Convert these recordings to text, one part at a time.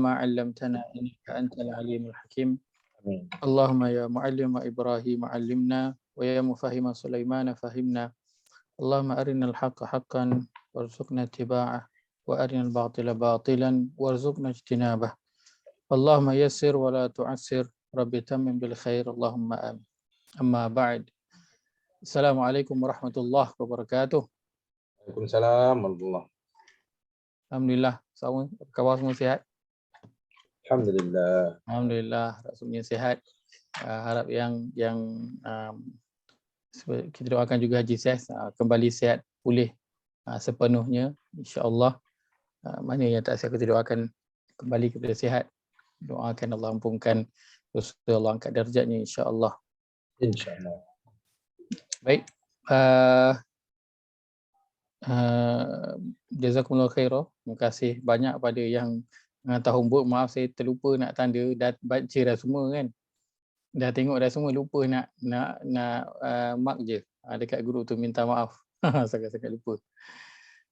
ما علمتنا إنك أنت العليم الحكيم. Amin. اللهم يا معلم إبراهيم علمنا ويا مفهم سليمان فهمنا. اللهم أرنا الحق حقا وارزقنا اتباعه وأرنا الباطل باطلا وارزقنا اجتنابه. اللهم يسر ولا تعسر، رب تمم بالخير، اللهم آمين. أما بعد، Assalamualaikum warahmatullahi wabarakatuh. Waalaikumsalam warahmatullahi. Alhamdulillah, sama kawan semua sihat? Alhamdulillah. Alhamdulillah, rasanya sihat. Harap yang kita doakan juga Haji Ses kembali sihat, pulih sepenuhnya, insya-Allah. Mana yang tak sihat kita doakan kembali kepada sihat. Doakan Allah ampunkan dosa, Allah angkat darjatnya, insya-Allah. Insyaallah. Baik. Jazakumullah khairah. Terima kasih banyak pada yang hantar homework. Maaf saya terlupa nak tanda, dah baca dah semua kan. Dah tengok dah semua, lupa nak mark je dekat group tu, minta maaf. Sangat-sangat lupa.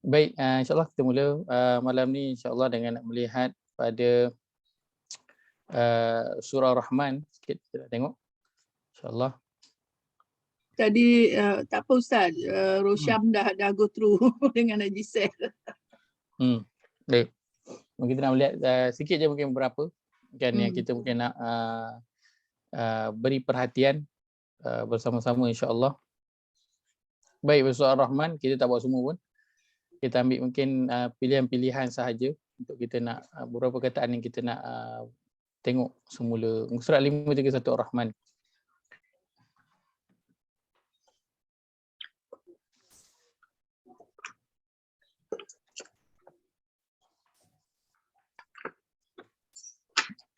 Baik, insya-Allah kita mula malam ni insya-Allah dengan nak melihat pada surah Rahman sikit, kita nak tengok insya-Allah. Tadi tak apa Ustaz, Rosyam dah go through dengan Haji Sel. Baik. Kita nak melihat sikit je mungkin beberapa kan yang kita mungkin nak beri perhatian bersama-sama insya-Allah. Baik, surah Ar-Rahman kita tak buat semua pun. Kita ambil mungkin pilihan-pilihan sahaja untuk kita nak beberapa perkataan yang kita nak tengok semula. Surat 531 Ar-Rahman.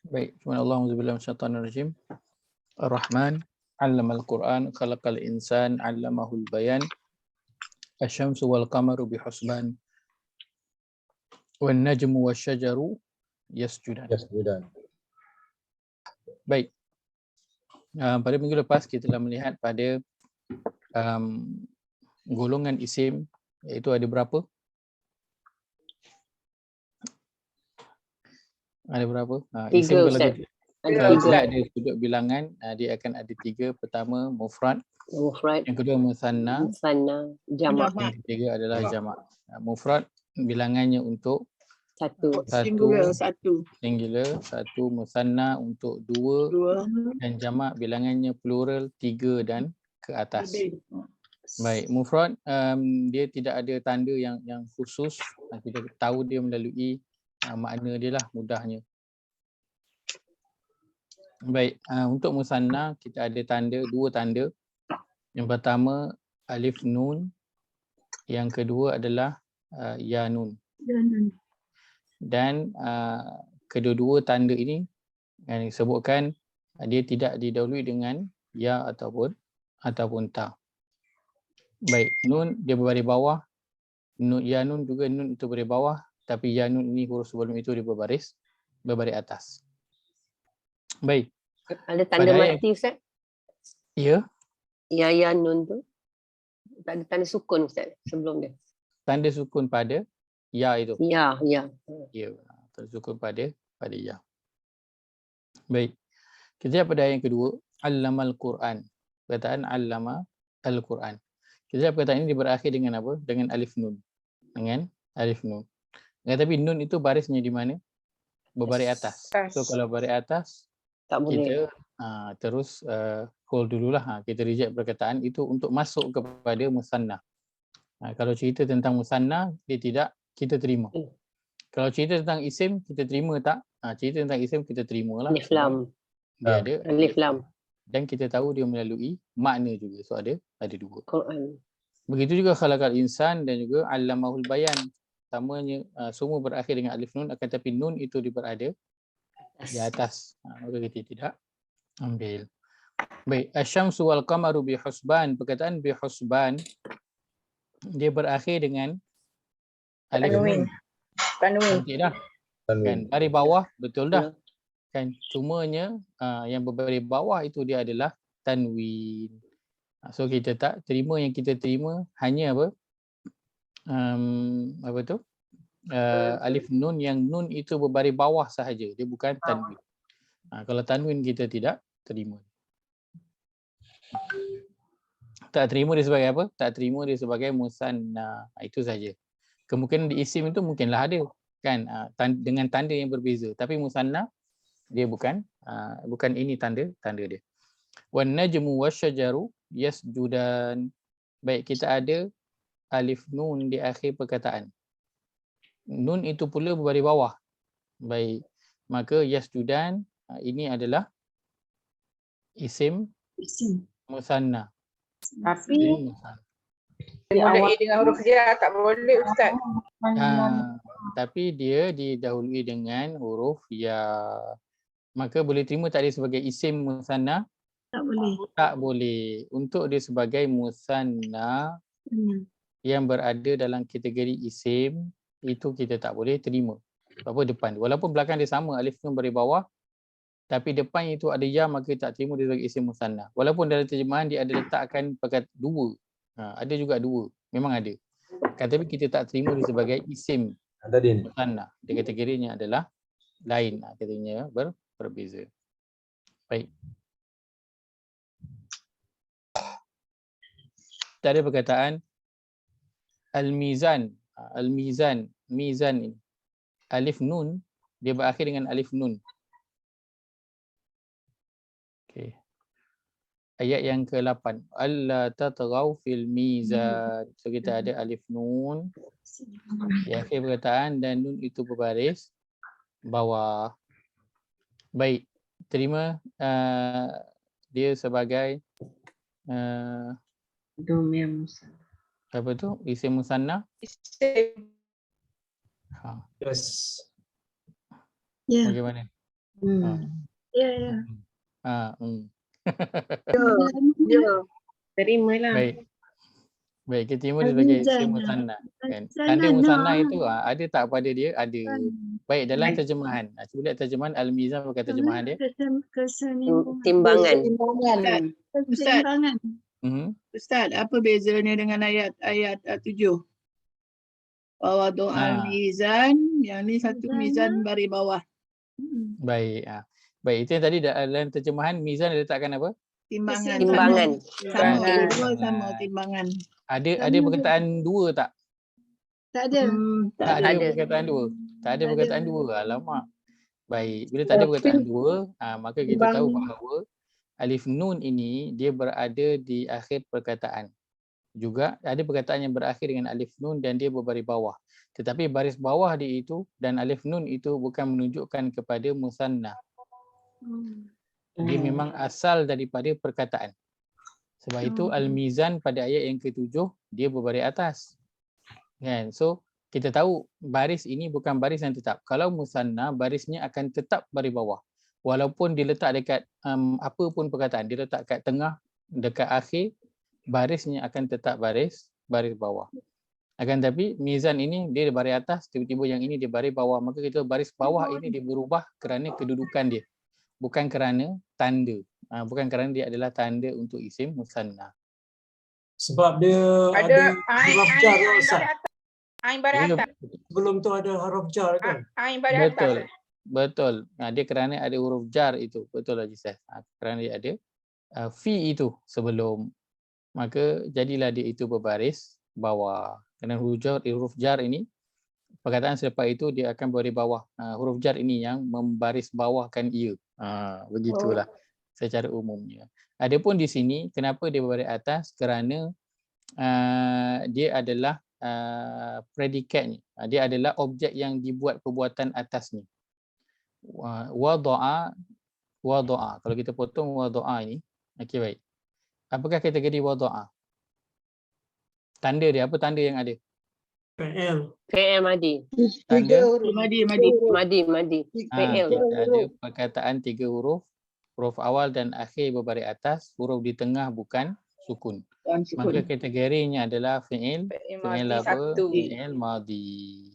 Baik, Allahu billahi minasyaitanir rajim. Ar-Rahman 'allamal Qur'an, khalaqal insan 'allamahul bayan. Asy-syamsu wal qamaru bihusban. Wan najmu wasyajaru yasjudan. Baik. Pada minggu lepas kita telah melihat pada golongan isim, iaitu ada berapa? Ada berapa? Isim kalau ada sudut bilangan, dia akan ada 3. Pertama mufrad, yang kedua musanna, jamak, yang ketiga adalah jamak. Mufrad bilangannya untuk singular, satu, musanna untuk 2, dan jamak bilangannya plural 3 dan ke atas. Baik, mufrad dia tidak ada tanda yang khusus, kita tahu dia melalui makna dia lah, mudahnya. Baik, untuk musanna kita ada tanda, 2 tanda. Yang pertama alif nun, yang kedua adalah ya nun. Dan kedua-dua tanda ini yang disebutkan dia tidak didahului dengan ya ataupun ta. Baik, nun dia berbaris bawah, ya nun juga nun itu berbaris bawah, tapi ya nun ini huruf sebelum itu dia berbaris atas. Baik. Ada tanda mati Ustaz? Ya. Ya nun tu. Tak ada tanda sukun Ustaz sebelum dia. Tanda sukun pada ya itu. Ya. Ya, tanda sukun pada ya. Baik. Kita lihat pada ayat yang kedua, allamal Quran. Perkataan allama al-Quran. Kita lihat perkataan ini berakhir dengan apa? Dengan alif nun. Tapi nun itu barisnya di mana? Berbaris atas. So kalau baris atas tak kita terus hold dululah. Kita reject perkataan itu untuk masuk kepada musanna. Kalau cerita tentang musanna, dia tidak kita terima. Kalau cerita tentang isim, kita terima tak? Cerita tentang isim kita terimalah. Alif lam. Dia ada alif lam. Dan kita tahu dia melalui makna juga. So ada 2. Quran. Begitu juga khalaqal insan dan juga allamahul bayan. Samanya semua berakhir dengan alif nun, akan tapi nun itu dia berada di atas. Maka kita tidak ambil. Baik, asy-syamsu wal qamaru bihusban. Perkataan bihusban dia berakhir dengan alif nun. Cantik dah. Kan dari bawah betul dah. Kan cumanya yang berbaris bawah itu dia adalah tanwin. So kita tak terima, yang kita terima hanya apa? alif nun yang nun itu berbaris bawah sahaja, dia bukan tanwin. Kalau tanwin kita tidak terima. Tak terima dia sebagai apa? Tak terima dia sebagai musanna. Itu saja. Kemungkinan di isim itu mungkinlah ada kan, dengan tanda yang berbeza, tapi musanna dia bukan ini tanda dia. Wan najmu wasyajaru yasjudan. Baik, kita ada alif nun di akhir perkataan. Nun itu pula berbaris bawah. Baik, maka yasjudan ini adalah isim musanna. Tapi Mulai dengan huruf jar tak boleh Ustaz. Tapi dia didahului dengan huruf ya. Maka boleh terima tak dia sebagai isim musanna? Tak boleh. Tak boleh. Untuk dia sebagai musanna yang berada dalam kategori isim, itu kita tak boleh terima. Apa depan. Walaupun belakang dia sama, alif nun baris bawah, tapi depan itu ada ya, maka tak terima dia sebagai isim musanna. Walaupun dalam terjemahan dia ada letakkan perkataan dua. Ada juga dua. Memang ada. Tapi kita tak terima dia sebagai isim Ada din. musanna. Dia kategorinya adalah lain. Kategorinya berbeza. Baik. Kita ada perkataan al-mizan. Al-mizan. Mizan ini. Alif nun. Dia berakhir dengan alif nun. Okay. Ayat yang ke-8. Alla tatghaw fil mizan. So kita ada alif nun di akhir perkataan dan nun itu berbaris bawah. Baik. Terima dia sebagai Domir Musa. apa tu? Isim musanna. Isim. Yes. Ya. Bagaimana? Ya. Ya. Terimalah. Baik. Baik, kita terima dia sebagai isim musanna. Kan? Tanda musanna itu ada tak pada dia? Ada. Baik, dalam terjemahan. Cuba lihat terjemahan Al-Mizan pakai terjemahan dia. Timbangan. Keseimbangan. Ustaz, Ustaz, apa bezanya dengan ayat 7? Bahwa doa mizan, yang ni satu mizan baris bawah. baik. Baik, itu yang tadi dalam terjemahan Mizan diletakkan apa? Timbangan. Timbangan. Sama timbangan. Ada perkataan dua tak? Tak ada. Tak ada perkataan dua. Tak ada perkataan dua. Alamak. Baik, bila tak ada perkataan dua, maka kita tahu bahawa alif nun ini dia berada di akhir perkataan. Juga ada perkataan yang berakhir dengan alif nun dan dia berbaris bawah. Tetapi baris bawah dia itu dan alif nun itu bukan menunjukkan kepada musanna. Dia memang asal daripada perkataan. Sebab itu al-mizan pada ayat yang ke-7 dia berbaris atas. Kan? So kita tahu baris ini bukan baris yang tetap. Kalau musanna barisnya akan tetap baris bawah. Walaupun diletak dekat apa pun perkataan, diletak kat tengah, dekat akhir, barisnya akan tetap baris bawah. Akan tapi mizan ini dia baris atas, tiba-tiba yang ini dia baris bawah. Maka kita baris bawah ini dia berubah kerana kedudukan dia. Bukan kerana tanda. Bukan kerana dia adalah tanda untuk isim musanna. Sebab dia ada huruf jar Ustaz. Ain baris atas. Sebelum tu ada huruf jar kan? Ain baris atas. Betul. Dia kerana ada huruf jar itu. Betul Haji Seth. Kerana dia ada fi itu sebelum. Maka jadilah dia itu berbaris bawah. Kerana huruf jar ini, perkataan selepas itu dia akan berbaris bawah. Huruf jar ini yang membaris bawahkan ia. Begitulah secara umumnya. Adapun di sini, kenapa dia berbaris atas? Kerana dia adalah predikatnya. Dia adalah objek yang dibuat perbuatan atasnya. Wada'a. Kalau kita potong wada'a ini, okey baik. Apakah kategori wada'a? Tanda dia, apa tanda yang ada? Fi'il madi. Tanda Madi. Fi'il. ada perkataan 3 huruf. Huruf awal dan akhir berbaris atas, huruf di tengah bukan sukun. Maka kategorinya adalah fi'il apa? Fi'il madi.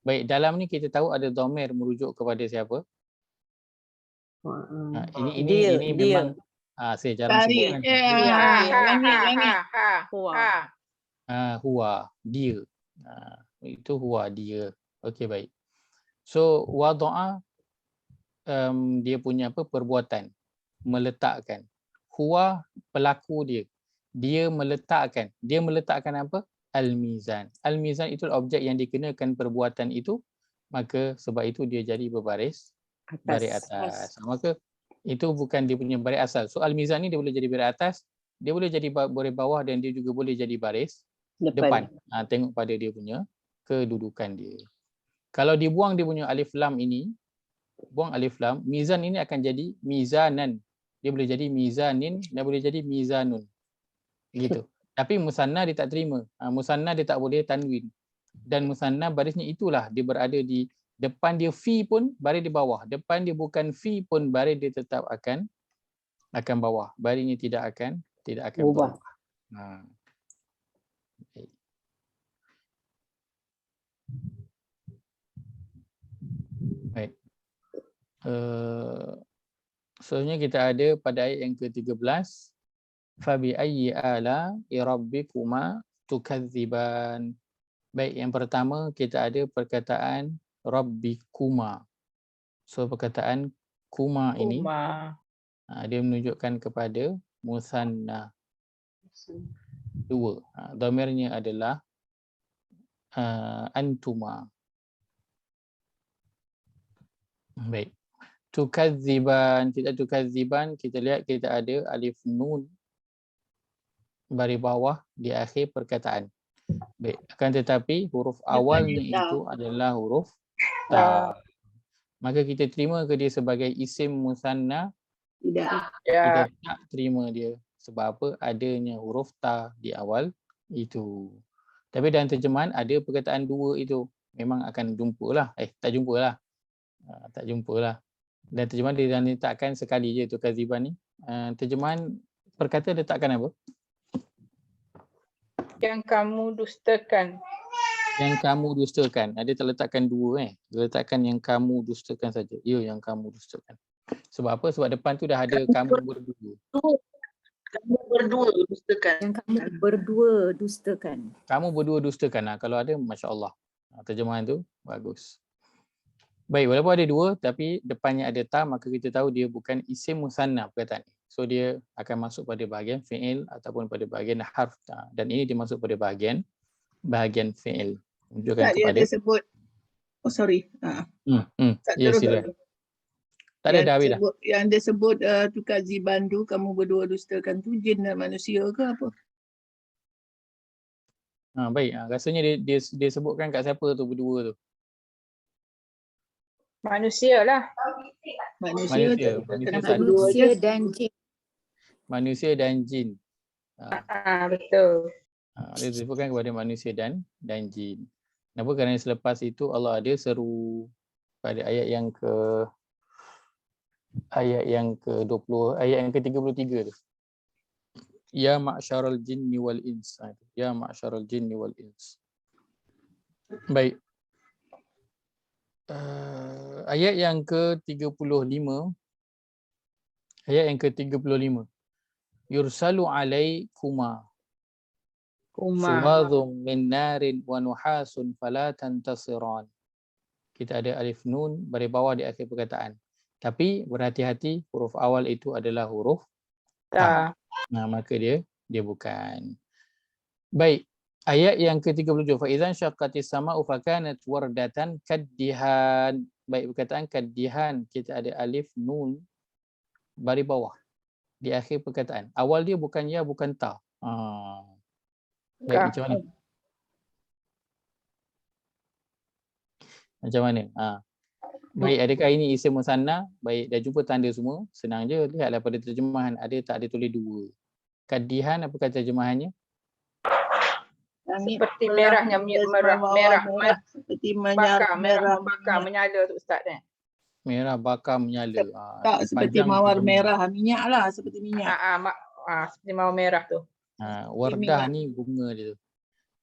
Baik, dalam ni kita tahu ada dhamir merujuk kepada siapa? Ini memang saya jarang sebutkan. Huwa, dia. Itu huwa dia. Okey, baik. So wada'a dia punya apa, perbuatan, meletakkan. Huwa pelaku dia. Dia meletakkan apa? Al-mizan. Al-mizan itu objek yang dikenakan perbuatan itu, maka sebab itu dia jadi berbaris baris atas. Maka itu bukan dia punya baris asal. So al-mizan ni dia boleh jadi baris atas, dia boleh jadi baris bawah dan dia juga boleh jadi baris depan. Tengok pada dia punya kedudukan dia. Kalau dibuang dia punya alif lam ini, buang alif lam, mizan ini akan jadi mizanan. Dia boleh jadi mizanin dan boleh jadi mizanun. Gitu. Tapi musanna dia tak terima. Musanna dia tak boleh tanwin. Dan musanna barisnya itulah, dia berada di depan dia fi pun baris di bawah. Depan dia bukan fi pun baris dia tetap akan bawah. Barisnya tidak akan bawah. Okay. Baik. Selanjutnya kita ada pada ayat yang ke-13, fabi ayyi ala rabbikuma tukadziban. Baik, yang pertama kita ada perkataan rabbikuma. So perkataan kuma ini dia menunjukkan kepada musanna, dua. Dhamirnya adalah antuma. Baik. Tukadziban, kita lihat kita ada alif nun baris bawah di akhir perkataan. Baik, akan tetapi huruf awalnya itu adalah huruf ta. Maka kita terima ke dia sebagai isim musanna? Tidak. Kita tak terima dia. Sebab apa? Adanya huruf ta di awal itu. Tapi dalam terjemahan ada perkataan dua itu. Memang akan jumpalah. Tak jumpalah. Tak jumpalah. Dan terjemahan dia letakkan sekali je tu kaziban ni. Terjemahan perkata letakkan apa? Yang kamu dustakan. Yang kamu dustakan. Dia tak letakkan dua Dia letakkan yang kamu dustakan saja. Ya, yang kamu dustakan. Sebab apa? Sebab depan tu dah ada kamu berdua. Kamu berdua dustakan. Yang kamu berdua dustakan. Kamu berdua dustakan. Kalau ada, Masya Allah. Terjemahan tu bagus. Baik, walaupun ada dua tapi depannya ada ta, maka kita tahu dia bukan isim musanna perkataan ni. So dia akan masuk pada bahagian fi'il ataupun pada bahagian harf ta. Dan ini dia masuk pada bahagian fi'il. Menunjukkan Tak, kepada dia sebut. Oh sorry. Ya, sila. Tak ada dah habis dah. Yang dia sebut tukadziban tu, kamu berdua dustakan tu jin dan manusia ke apa? Baik, rasanya dia sebutkan kat siapa tu berdua tu? Manusia lah. Manusia dan jin. Manusia dan jin. Betul. Dia disebutkan kepada manusia dan jin. Kenapa? Kerana selepas itu Allah ada seru pada ayat yang ke-20, ayat yang ke-33 tu. Ya ma'syaral jinni wal ins. Ya ma'syaral jinni wal ins. Baik. Ayat yang ke-35. Ayat yang ke-35. Yursalu alaikuma suwadhum min narin wa nuhasun fala tantasiran. Kita ada alif nun baris bawah di akhir perkataan. Tapi berhati-hati, huruf awal itu adalah huruf ta. Maka dia bukan. Baik. Ayat yang ke-37, fa idzan syaqqatis sama'u fakanat wardatan kaddihan. Baik, perkataan kaddihan kita ada alif nun baris bawah di akhir perkataan. Awal dia bukan ya, bukan ta. Baik, macam mana? Macam mana? Baik, adakah ini isim musanna? Baik, dah jumpa tanda semua. Senang je, lihatlah pada terjemahan ada tak ada tulis dua. Kaddihan apakah terjemahannya? Seperti merahnya merah seperti bakar, merah bakar menyala tu Ustaz Merah bakar menyala. Tak seperti mawar merah, minyak lah, seperti minyak. Seperti mawar merah tu. Wardah ni bunga dia tu.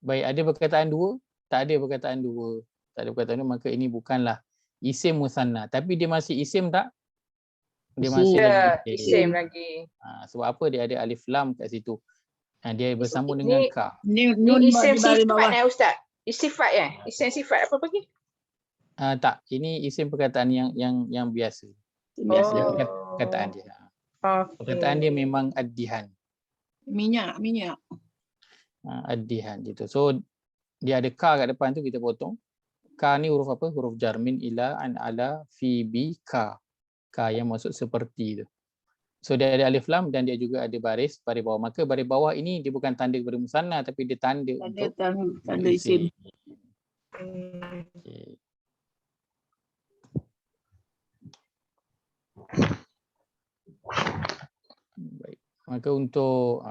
Baik, ada perkataan dua? Tak ada perkataan dua. Tak ada perkataan dua, maka ini bukanlah isim musanna. Tapi dia masih isim tak? Dia masih isim lagi. Sebab apa? Dia ada alif lam kat situ. Dia bersambung dengan ka. Ni isim sifat Ustaz. Sifat Isim sifat apa lagi? Tak, ini isim perkataan yang biasa. Biasa. Dia perkataan dia. Perkataan dia memang ad-dihan. Minyak. Ad-dihan gitu. So dia ada ka kat depan tu, kita potong. Ka ni huruf apa? Huruf jar. Min, ila, an, ala, fi, bi, ka. Ka yang maksud seperti tu. So dia ada alif lam dan dia juga ada baris bawah. Maka baris bawah ini dia bukan tanda kepada musanna, tapi dia tanda untuk Tanda isim. Okay. Baik. Maka untuk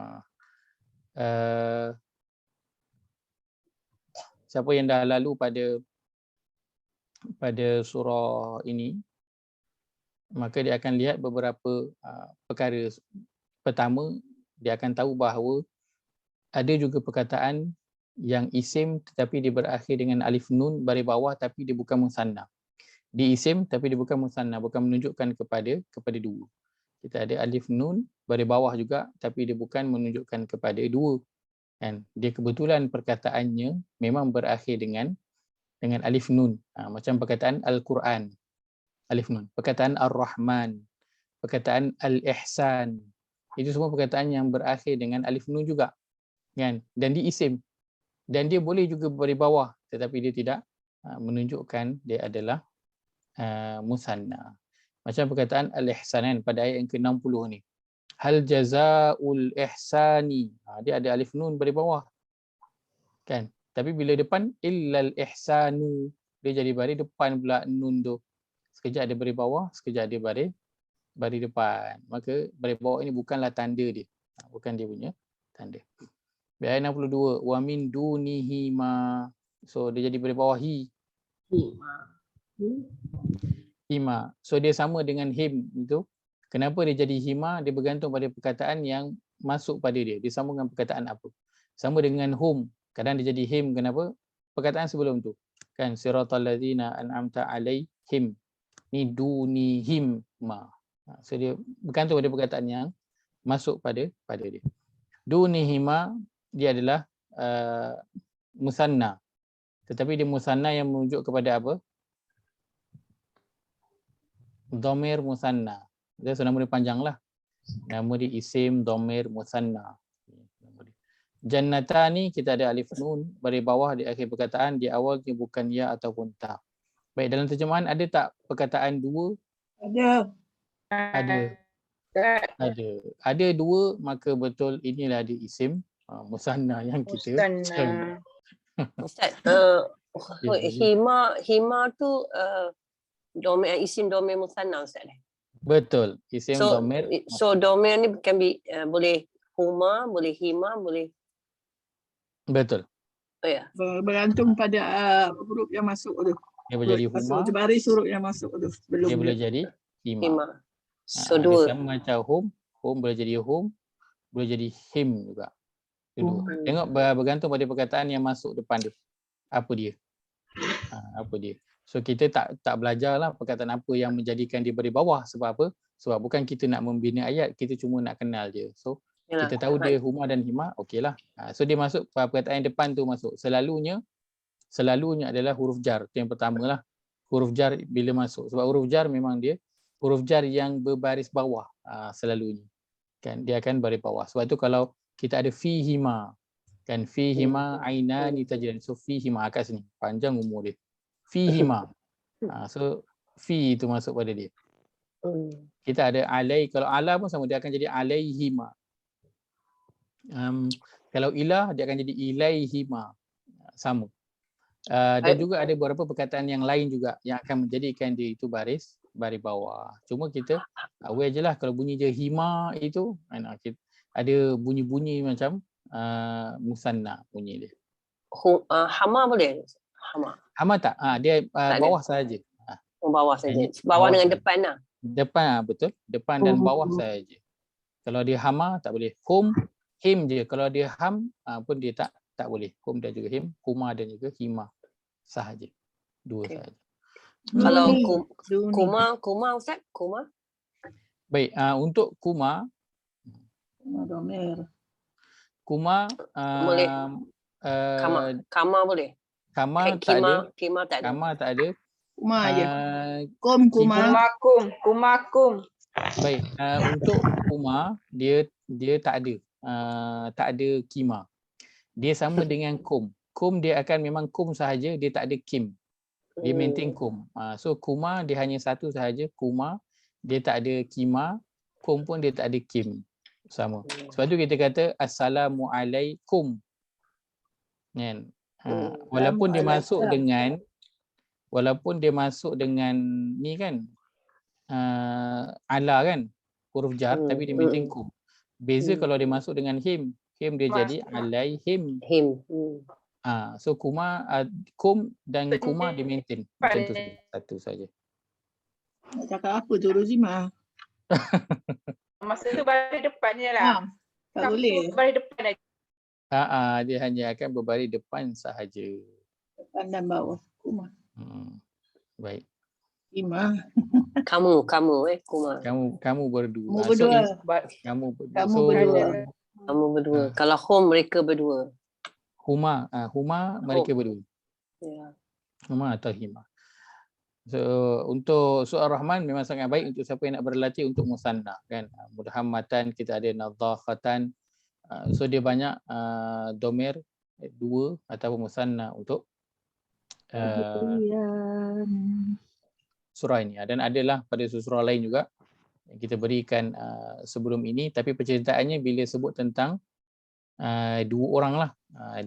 siapa yang dah lalu pada surah ini, maka dia akan lihat beberapa perkara. Pertama, dia akan tahu bahawa ada juga perkataan yang isim tetapi dia berakhir dengan alif nun baris bawah tapi dia bukan musanna. Dia isim tapi dia bukan musanna, bukan menunjukkan kepada dua. Kita ada alif nun baris bawah juga tapi dia bukan menunjukkan kepada dua. Kan? Dia kebetulan perkataannya memang berakhir dengan alif nun. Macam perkataan Al-Quran, alif nun. Perkataan Ar-Rahman, perkataan Al-Ihsan. Itu semua perkataan yang berakhir dengan alif nun juga. Kan? Dan dia isim. Dan dia boleh juga baris bawah tetapi dia tidak menunjukkan dia adalah musanna. Macam perkataan Al-Ihsan pada ayat yang ke-60 ni. Hal jazaul ihsani. Dia ada alif nun baris bawah. Kan? Tapi bila depan illal ihsanu, dia jadi baris depan pula nun tu. Sekejap ada baris bawah, sekejap ada baris depan. Maka baris bawah ini bukanlah tanda dia. Bukan dia punya tanda. Ayat 62, wa min dunihi ma. So dia jadi baris bawah hi. Hima. So dia sama dengan him itu. Kenapa dia jadi hima? Dia bergantung pada perkataan yang masuk pada dia. Dia sama dengan perkataan apa? Sama dengan hum. Kadang dia jadi him. Kenapa? Perkataan sebelum tu. Kan siratal ladzina an'amta alaihim. Ni dunihim ma. So dia bergantung pada perkataan yang masuk pada dia. Dunihima dia adalah musanna. Tetapi dia musanna yang menunjuk kepada apa? Dhamir musanna. Dia nama dia panjang lah. Nama dia isim dhamir musanna. Jannata ni kita ada alif nun baris bawah di akhir perkataan, di awalnya bukan ya ataupun ta. Baik, dalam terjemahan ada tak perkataan dua? Ada. Ada dua, maka betul inilah dia isim musanna yang kita cari. Ustaz, Ya, hima tu isim domir musanna Ustaz. betul, isim dhamir. So domir ni can be boleh huma, boleh hima, boleh. Betul. Oh ya. Bergantung pada huruf yang masuk tu. Dia boleh jadi huma, Baris huruf yang masuk tu. Sebelum dia boleh jadi hima. Hima. So Dia dua. sama macam hum boleh jadi hum, boleh jadi him juga. Dua. Tengok bergantung pada perkataan yang masuk depan dia. Apa dia? Apa dia? So kita tak belajarlah perkataan apa yang menjadikan dia baris bawah. Sebab apa? Sebab bukan kita nak membina ayat, kita cuma nak kenal je. So Yalah. kita tahu dia huma dan hima, okeylah. So dia masuk perkataan yang depan tu masuk. Selalunya adalah huruf jar. Itu yang pertama lah. Huruf jar bila masuk. Sebab huruf jar memang dia huruf jar yang berbaris bawah selalunya. Kan dia akan baris bawah. Sebab tu kalau kita ada fihima, kan fihima ainani tajriyan. So fihima kat sini. Panjang umur dia. Fihima. So fi itu masuk pada dia. Kita ada alai, kalau ala pun sama, dia akan jadi alaihima. Kalau ilah dia akan jadi ilaihima. Sama. Dan juga ada beberapa perkataan yang lain juga yang akan menjadikan dia itu baris bawah. Cuma kita aware je lah kalau bunyi je hima itu ada bunyi-bunyi macam musanna bunyi dia. Hama boleh? Hama tak? Dia bawah saja. Bawah saja. Bawah dengan depan lah. Depan betul. Depan dan bawah saja. Kalau dia hama tak boleh. Him je. Kalau dia ham pun dia tak boleh. Hum dan juga him, huma dan juga hima sahaja. Dua sahaja. Kalau kuma Ustaz, kuma. Baik, untuk kuma boleh. Kama boleh. Kama tak ada. Kima tak ada. Kama tak ada. Kuma aje. Ah, Kuma. Kumakum. baik, untuk kuma dia tak ada. Tak ada kima. Dia sama dengan kum. Kum dia akan memang kum sahaja, dia tak ada kim. Dia maintain kum. So kuma dia hanya satu sahaja, kuma. Dia tak ada kima, kum pun dia tak ada kim. Sama. Sebab tu kita kata assalamualaikum. Kan? Walaupun dia masuk dengan ni kan, ala kan, huruf jar, tapi dia maintain kum. Beza kalau dia masuk dengan him dia jadi alaihim. So kuma, kum dan kuma dia maintain macam tu saja, satu saja. Nak cakap apa tu Rozima? Masa tu baris depan je lah. Tak boleh. Baris depan aja. Dia hanya akan berbaris depan sahaja. Depan dan bawah. Kuma. Baik. Ima. Kamu kuma. Kamu berdua. Kamu berdua. Kamu berdua. Kamu berdua. Kamu berdua. Kalau home mereka berdua. Huma mereka berdua. Ya. Huma atau hima. So untuk soal Rahman memang sangat baik untuk siapa yang nak berlatih untuk musanna kan. Mudahammatan kita ada nadhafatan. So dia banyak domer dua ataupun musanna untuk surah ini. Dan adalah pada surah lain juga yang kita berikan sebelum ini, tapi penceritaannya bila sebut tentang dua orang lah,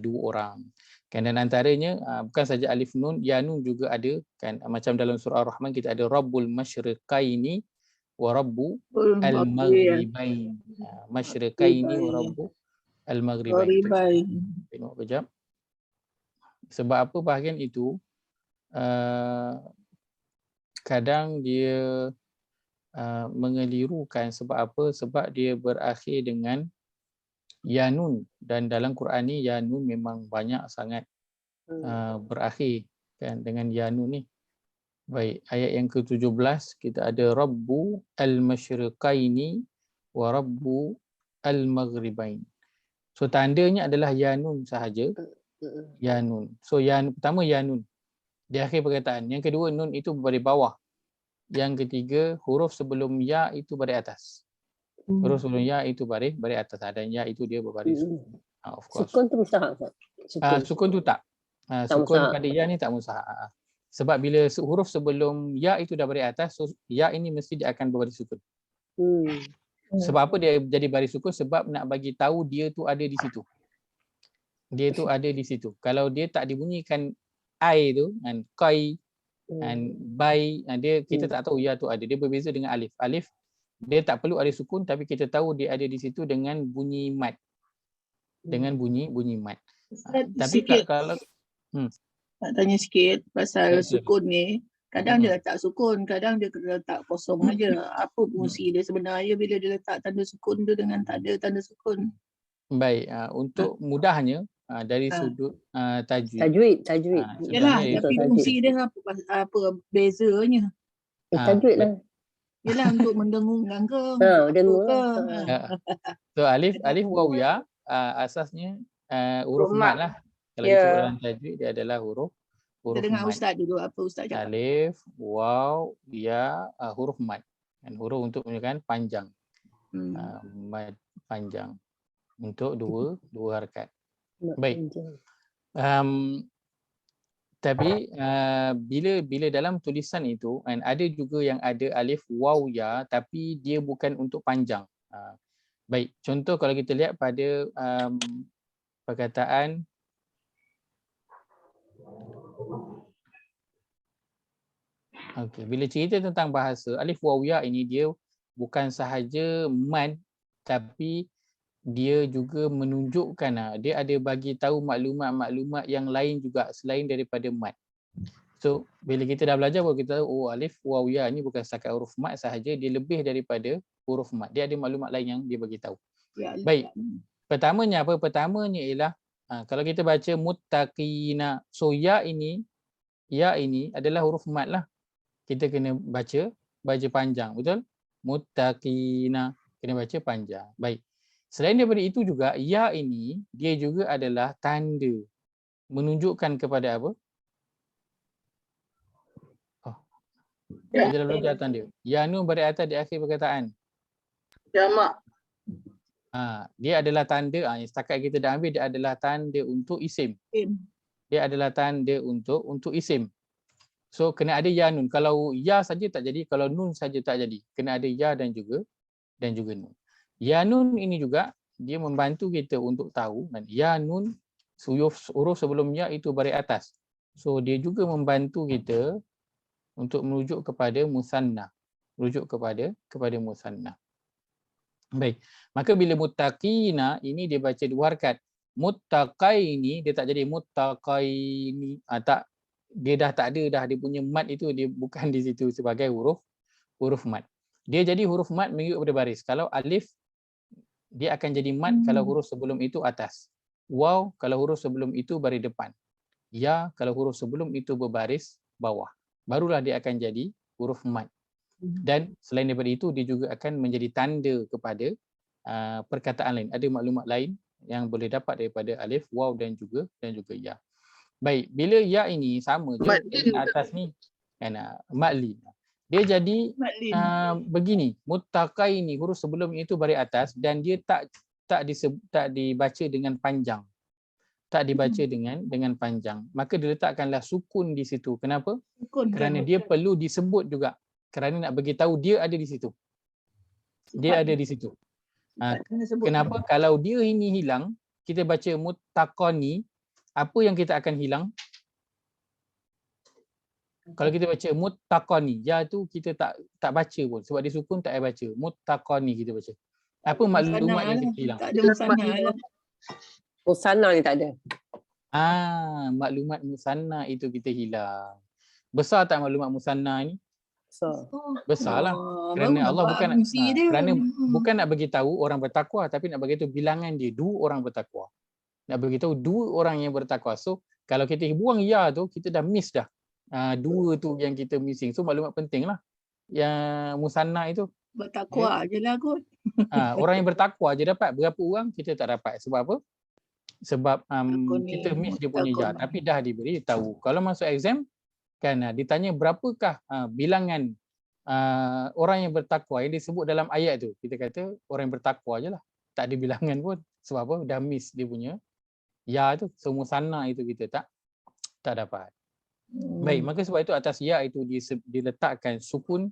dua orang kan, dan antaranya bukan saja alif nun, ya nun juga ada kan, macam dalam surah Ar-Rahman kita ada Rabbul Masyriqaini wa Rabbu Al-Maghribain. Masyriqaini wa Rabbu Al-Maghribain. Tengok kejap. Sebab apa bahagian itu kadang dia mengelirukan. Sebab apa? Sebab dia berakhir dengan ya nun, dan dalam Quran ni ya nun memang banyak sangat berakhir kan dengan ya nun ni. Baik, ayat yang ke-17 kita ada Rabbu al-masyriqaini wa Rabbu al-maghribain. So tandanya adalah ya nun sahaja. Ya nun. So yang pertama ya nun di akhir perkataan. Yang kedua nun itu berbaris bawah. Yang ketiga huruf sebelum ya itu baris atas. Huruf sebelum ya itu baris atas, dan ya itu dia berbaris sukun. Of course. Sukun tu mustahak. Sukun tu tak. Sukun pada ya ni tak mustahak. Sebab bila huruf sebelum ya itu dah baris atas, so ya ini mesti dia akan berbaris sukun. Sebab apa dia jadi baris sukun? Sebab nak bagi tahu dia tu ada di situ. Dia tu ada di situ. Kalau dia tak dibunyikan ai tu kan, kai and bai, dia kita tak tahu ya tu ada. Dia berbeza dengan alif. Alif dia tak perlu ada sukun, tapi kita tahu dia ada di situ dengan bunyi mat. Dengan bunyi mat. Tapi kalau nak tanya sikit pasal sukun ni, kadang dia letak sukun, kadang dia letak kosong aja. Apa fungsi dia sebenarnya bila dia letak tanda sukun tu dengan tak ada tanda sukun? Baik, untuk mudahnya dari sudut tajwid. Yalah, tapi fungsi dia apa bezanya? Tajwid lah. Yalah, untuk mendengung ke? Dengung. So alif waw ya asasnya huruf mat lah. Kalau kita dalam tajwid dia adalah huruf Kita dengar mat. ustaz dulu apa ustaz cakap. Alif, waw, ya, huruf mat. Dan huruf untuk menunjukkan panjang. Mat panjang untuk dua harakat. Baik. Tapi bila dalam tulisan itu ada juga yang ada alif waw ya, tapi dia bukan untuk panjang. Baik, contoh kalau kita lihat pada perkataan bila cerita tentang bahasa, alif waw ya ini dia bukan sahaja mad, tapi dia juga menunjukkan dia ada bagi tahu maklumat-maklumat yang lain juga selain daripada mat. So bila kita dah belajar baru kita tahu alif waw ya ni bukan setakat huruf mat sahaja, dia lebih daripada huruf mat. Dia ada maklumat lain yang dia bagi tahu. Baik. Pertamanya apa? Pertamanya ialah kalau kita baca muttaqina. So ya ini adalah huruf mat lah. Kita kena baca panjang, betul? Muttaqina kena baca panjang. Baik. Selain daripada itu juga, ya ini dia juga adalah tanda menunjukkan kepada apa? Dia dah belajar tanda. Ya nun baris atas di akhir perkataan. Jamak. Dia adalah tanda, setakat kita dah ambil, dia adalah tanda untuk isim. Dia adalah tanda untuk isim. So kena ada ya nun. Kalau ya saja tak jadi, kalau nun saja tak jadi. Kena ada ya dan juga nun. Ya nun ini juga dia membantu kita untuk tahu kan, ya nun huruf sebelum ya itu baris atas. So dia juga membantu kita untuk merujuk kepada musanna. Merujuk kepada musanna. Baik. Maka bila muttaqina ini dia baca dua harakat. Muttaqaini dia tak jadi muttaqaini. Tak, dia dah tak ada dah, dia punya mat itu dia bukan di situ sebagai huruf mat. Dia jadi huruf mat mengikut pada baris. Kalau alif dia akan jadi mat kalau huruf sebelum itu atas. Waw kalau huruf sebelum itu baris depan. Ya kalau huruf sebelum itu berbaris bawah. Barulah dia akan jadi huruf mat. Dan selain daripada itu dia juga akan menjadi tanda kepada perkataan lain. Ada maklumat lain yang boleh dapat daripada alif, waw dan juga ya. Baik, bila ya ini sama je atas ni kan, maklin. Dia jadi begini, muttaqai ni huruf sebelum itu baris atas dan dia tak dibaca dengan panjang. Tak dibaca dengan panjang. Maka diletakkanlah sukun di situ. Kenapa? Kerana dia perlu disebut juga. Kerana nak bagi tahu dia ada di situ. Dia ada di situ. Kenapa? Kalau dia ini hilang, kita baca muttaqani, apa yang kita akan hilang? Kalau kita baca muttaqani, ya tu kita tak baca pun sebab dia sukun tak payah baca. Muttaqani kita baca. Apa maklumat yang kita hilang? Tak ada musanna lah. Musanna ni tak ada. Maklumat musanna itu kita hilang. Besar tak maklumat musanna ni? Besarlah. Kerana Allah bukan nak bagi tahu orang bertakwa, tapi nak bagi tahu bilangan dia 2 orang bertakwa. Nak bagi tahu 2 orang yang bertakwa. So kalau kita buang ya tu, kita dah miss dah. 2 tu yang kita missing. So maklumat penting lah. Yang musanna itu. Bertakwa je lah kot. Orang yang bertakwa je dapat. Berapa orang kita tak dapat. Sebab apa? Sebab kita miss dia punya ya. Tapi dah diberi tahu. Kalau masuk exam kan ditanya berapakah bilangan orang yang bertakwa yang disebut dalam ayat tu. Kita kata orang yang bertakwa je lah. Tak ada bilangan pun. Sebab apa? Dah miss dia punya ya tu. So musanna itu kita tak dapat. Baik, maka sebab itu atas ya itu diletakkan sukun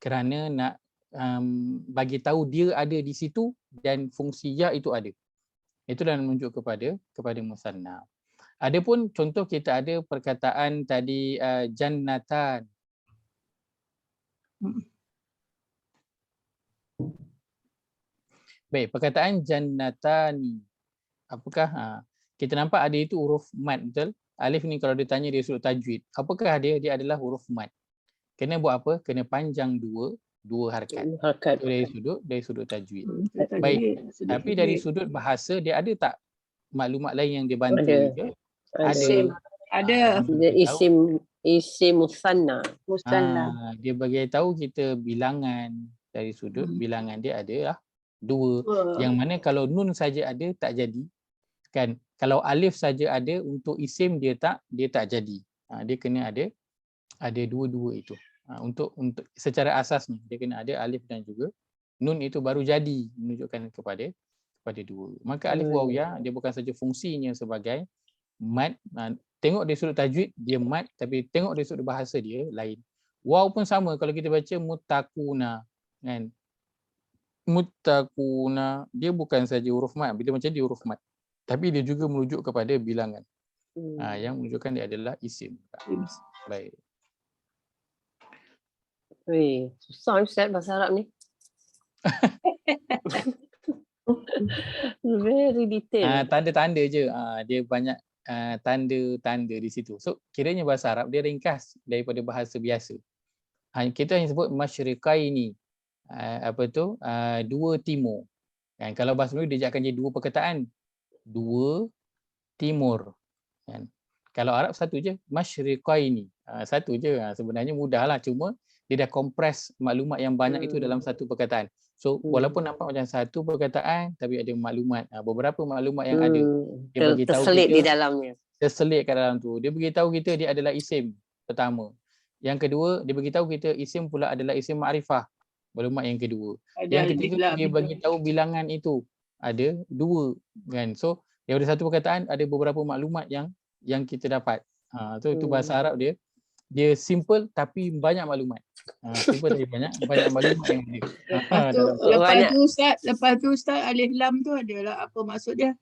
kerana nak bagi tahu dia ada di situ dan fungsi ya itu ada. Itulah menunjuk kepada musanna. Adapun contoh kita ada perkataan tadi jannatan. Baik, perkataan jannatani. Apakah kita nampak ada itu huruf mat, betul? Alif ni kalau ditanya dia sudut tajwid. Apakah dia? Dia adalah huruf mat. Kena buat apa? Kena panjang dua harakat. So, dari sudut tajwid. Baik. Tapi dari sudut bahasa dia ada tak maklumat lain yang dia bantu juga? Ada. Dia isim musanna. Dia bagi tahu kita bilangan dari sudut bilangan dia adalah 2. Yang mana kalau nun saja ada tak jadi. Kan? Kalau alif saja ada untuk isim dia tak jadi. Dia kena ada dua-dua itu. Untuk secara asasnya dia kena ada alif dan juga nun, itu baru jadi menunjukkan kepada 2. Maka alif waw ya dia bukan saja fungsinya sebagai mat. Tengok dari sudut tajwid dia mat, tapi tengok dari sudut bahasa dia lain. Waw pun sama kalau kita baca muttaquna kan. Muttaquna dia bukan saja huruf mat, bila macam dia huruf mat. Tapi dia juga merujuk kepada bilangan. Yang menunjukkan dia adalah isim. Baik. Susah Ustaz bahasa Arab ni. Very detail. Tanda-tanda je. Dia banyak tanda-tanda di situ. So kiranya bahasa Arab dia ringkas daripada bahasa biasa. Kita hanya sebut masyriqaini. Dua timur. Kan? Kalau bahasa Melayu dia akan jadi 2 perkataan. 2 timur. Kan? Kalau Arab satu je, masyriqaini. Satu je. Sebenarnya mudahlah, cuma dia dah kompres maklumat yang banyak itu dalam satu perkataan. So walaupun nampak macam satu perkataan tapi ada maklumat, beberapa maklumat yang ada. Dia beritahu terselit kita, di dalamnya. Terselit kat dalam tu. Dia beritahu kita dia adalah isim pertama. Yang kedua, dia beritahu kita isim pula adalah isim ma'rifah. Maklumat yang kedua. Ada Yang alif ketiga, lam dia itu. bagi tahu bilangan itu ada 2 kan. So daripada satu perkataan ada beberapa maklumat yang kita dapat. Itu bahasa Arab dia. Dia simple tapi banyak maklumat. Simple tapi banyak maklumat yang ada. dalam Lepas tu Ustaz alif lam tu adalah apa maksud dia?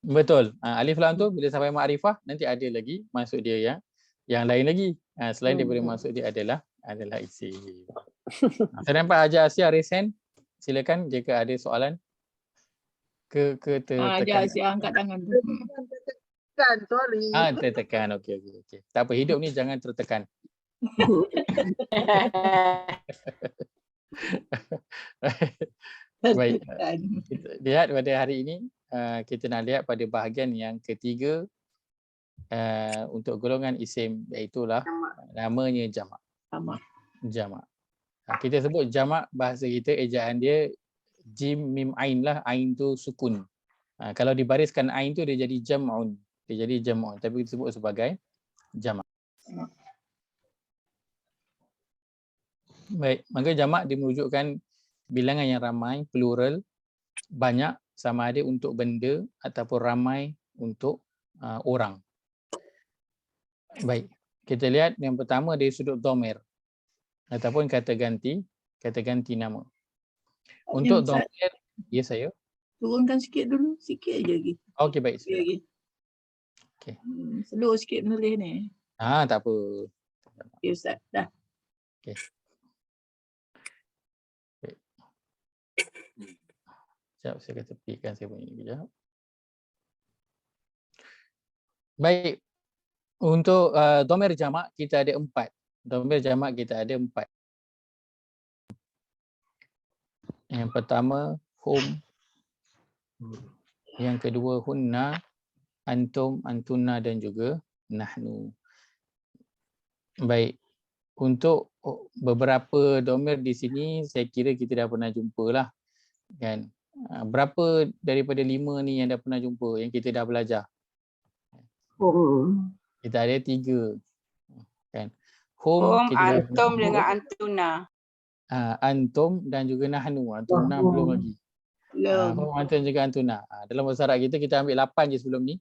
Betul. Alif lam tu bila sampai makrifah nanti ada lagi maksud dia yang lain lagi. Selain daripada maksud dia adalah isim. Saya nampak Haji Asia raise hand. Silakan jika ada soalan ke Ajar tertekan. si angkat tangan tu. Kan, sorry. Tertekan. Okey. Tak apa, hidup ni jangan tertekan. Baik. Kita lihat pada hari ini kita nak lihat pada bahagian yang ketiga untuk golongan isim, iaitu namanya jamak. Jamak. Kita sebut jamak, bahasa kita ejaan dia jim mim ain lah. Ain tu sukun. Kalau dibariskan ain tu dia jadi jam'un. Dia jadi jam'un, tapi kita sebut sebagai jamak. Baik, maka jamak dia menunjukkan bilangan yang ramai, plural, banyak, sama ada untuk benda ataupun ramai untuk orang. Baik, kita lihat yang pertama dari sudut dhamir ataupun kata ganti nama. Untuk dhamir, ya saya. Turunkan sikit dulu, sikit aja lagi. Okey, baik. Sikit lagi. Okey. Slow sikit menulis ni. Tak apa. Okey Ustaz, dah. Okey. Sekejap, saya akan tepikan saya punya ni kejap. Baik. Untuk dhamir jamak kita ada 4. Dhamir jamak kita ada 4. Yang pertama hum. Yang kedua hunna, antum, antunna dan juga nahnu. Baik. Untuk beberapa dhamir di sini saya kira kita dah pernah jumpa lah. Kan? Berapa daripada 5 ni yang dah pernah jumpa, yang kita dah belajar? Kita ada 3. Kan? Hum, kita antum dengan antuna. Antum dan juga nahnu. Antunna belum lagi. Hum, antum juga antuna. Dalam bahasa Arab kita ambil 8 je sebelum ni.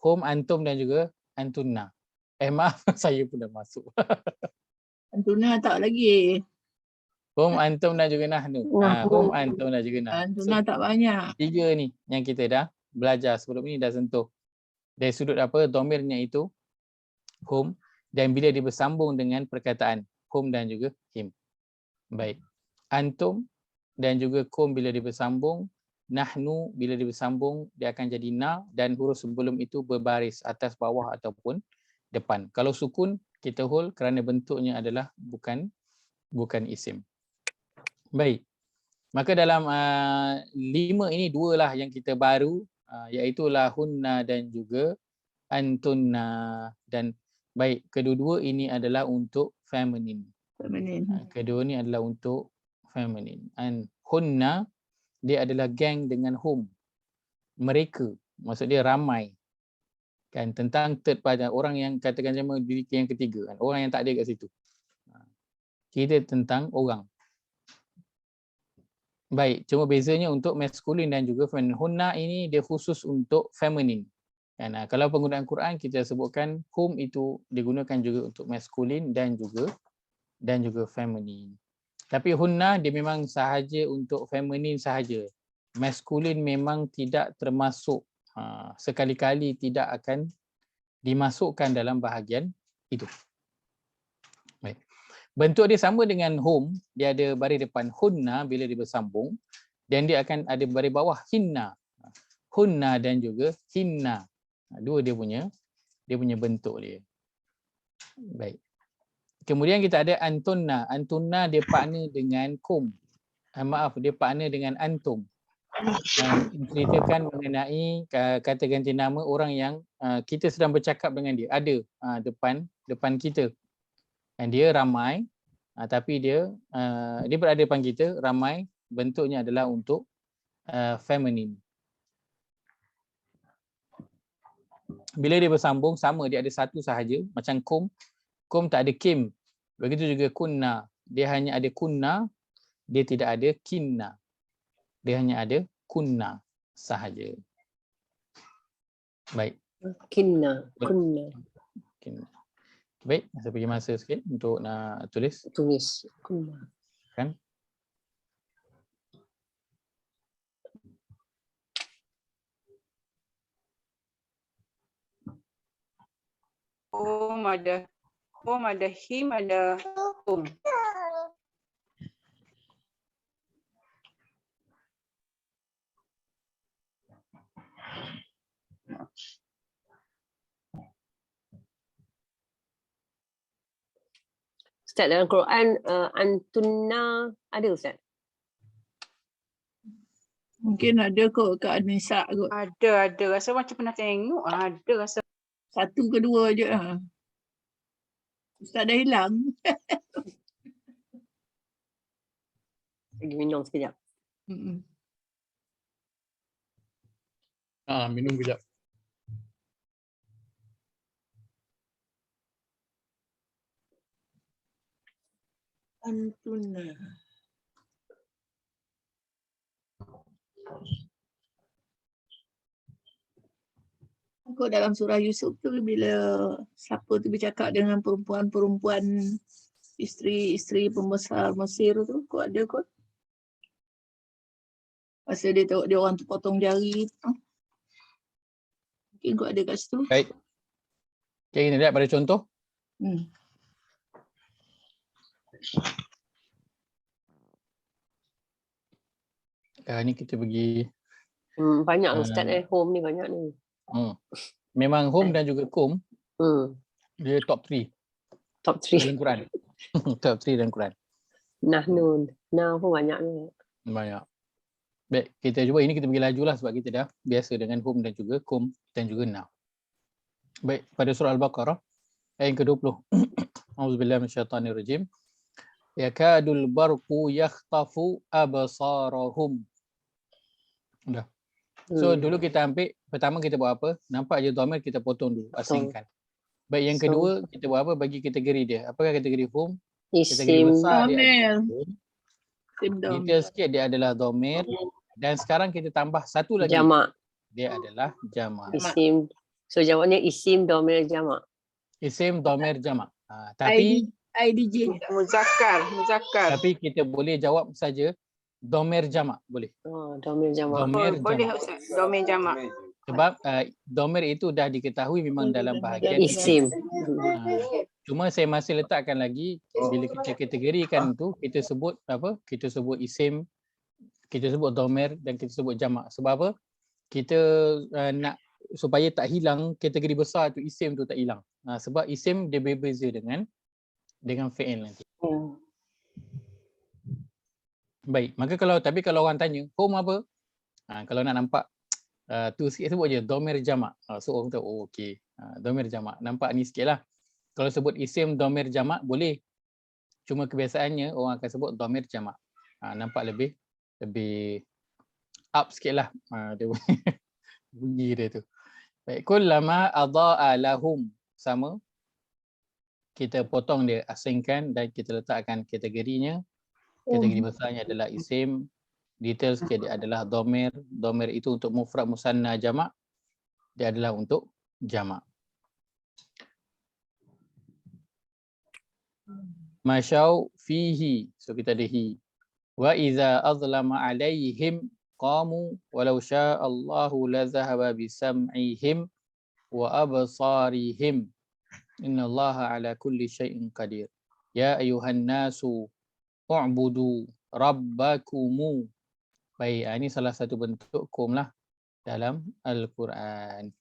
Hum, antum dan juga antunna. Maaf, saya pun dah masuk. Antuna tak lagi. Hum, antum dan juga nahnu. Hum, antum dan juga nahnu. Antuna tak banyak. 3 ni yang kita dah belajar sebelum ni, dah sentuh. Dari sudut dhamirnya itu hum, dan bila dia bersambung dengan perkataan hum dan juga him. Baik. Antum dan juga kum bila dia bersambung, nahnu bila dia bersambung dia akan jadi na, dan huruf sebelum itu berbaris atas, bawah ataupun depan. Kalau sukun kita hol kerana bentuknya adalah bukan isim. Baik. Maka dalam 5 ini 2 lah yang kita baru, iaitu hunna dan juga antunna. Dan baik, kedua-dua ini adalah untuk feminine. Kedua ni adalah untuk feminine. And hunna dia adalah gang dengan hum. Mereka, maksud dia ramai. Kan, tentang third pada orang yang katakan sama diri yang ketiga, kan? Orang yang tak ada kat situ. Kita tentang orang. Baik, cuma bezanya untuk maskulin dan juga feminine. Hunna ini dia khusus untuk feminine. Kan, kalau penggunaan Quran kita sebutkan hum itu digunakan juga untuk maskulin dan juga feminine. Tapi hunna dia memang sahaja untuk feminine sahaja. Maskulin memang tidak termasuk, sekali-kali tidak akan dimasukkan dalam bahagian itu. Baik. Bentuk dia sama dengan hum, dia ada baris depan hunna bila dia bersambung, dan dia akan ada baris bawah hinna. Hunna dan juga hinna. Dua dia punya bentuk dia. Baik. Kemudian kita ada antunna. Antunna dia partner dengan kum. Dia partner dengan antum. Menceritakan mengenai kata ganti nama orang yang kita sedang bercakap dengan dia. Ada depan kita. Dan dia ramai, tapi dia berada depan kita, ramai, bentuknya adalah untuk feminine. Bila dia bersambung, sama, dia ada satu sahaja, macam kum. Kum tak ada kim. Begitu juga kunna. Dia hanya ada kunna, dia tidak ada kinna. Dia hanya ada kunna sahaja. Baik. Kinna, kunna. Kinna. Baik, saya bagi masa sikit untuk nak tulis. Tulis. Kunna. Kan? Home ada him, ada home. Ustaz, dalam Quran antunna ada Ustaz? Mungkin ada kot kat An-Nisa kot. Ada. Rasa macam pernah tengok. Ada rasa. Satu ke dua je lah. Ustaz dah hilang. Lagi minum sekejap. Minum kejap. Antuna. Kok dalam surah Yusuf tu bila siapa tu bercakap dengan perempuan-perempuan isteri pembesar Mesir tu, kok ada kot. Masa dia tengok dia orang tu potong jari tu. Mungkin kok ada kat situ. Baik. Okay, kita lihat pada contoh. Ni kita pergi. Banyak Ustaz home ni banyak ni. Memang home dan juga kum dia top 3 Top 3. dalam Quran. Top 3 dalam Quran. Nahnun. Nah pun banyak ni. Banyak. Baik, kita cuba ini kita pergi laju lah sebab kita dah biasa dengan hum dan juga kum dan juga na. Baik, pada surah Al-Baqarah ayat yang ke-20. Auzubillahi minasyaitanirrajim. Yakadul barqu yakhtafu absarahum. Dah. So dulu kita ambil, pertama kita buat apa? Nampak je dhamir kita potong dulu, asingkan. Baik, yang kedua kita buat apa? Bagi kategori dia. Apakah kategori hum? Kategori besar dia hum. Detail sikit dia adalah dhamir. Dan sekarang kita tambah satu lagi. Jamak. Dia adalah jamak. Isim. So jawabnya isim dhamir jamak. Isim dhamir jamak. Tapi IDJ. Muzakkar. Tapi kita boleh jawab saja dhamir jamak, boleh. Dhamir jamak. Boleh Ustaz. Dhamir jamak. Sebab dhamir itu dah diketahui memang dalam bahagian Isim. Cuma saya masih letakkan lagi bila kita kategorikan tu kita sebut apa? Kita sebut isim, kita sebut dhamir dan kita sebut jamak. Sebab apa? Kita nak supaya tak hilang kategori besar tu, isim tu tak hilang. Sebab isim dia berbeza dengan fi'il nanti. Baik, maka kalau orang tanya, hum apa? Kalau nak nampak tu sikit sebut je dhamir jamak. So orang tahu okey. Dhamir jamak. Nampak ni sikitlah. Kalau sebut isim dhamir jamak boleh. Cuma kebiasaannya orang akan sebut dhamir jamak. Nampak lebih up sikitlah dia bunyi dia tu. Baik, kullama adha'a lahum, sama. Kita potong dia, asingkan dan kita letakkan kategorinya. Kategori besarnya adalah isim. Detail sikit dia adalah dhamir. Dhamir itu untuk mufrad musanna jamak. Dia adalah untuk jamak. Masyau fihi. So kita ada hi. Wa iza azlama alaihim qamu walau syaa Allahu la zahaba bisam'ihim wa absarihim. Innallaha ala kulli syai'in qadir. Ya ayuhan nasu u'budu rabbakumu. Baik, ini salah satu bentuk kum lah dalam Al-Quran.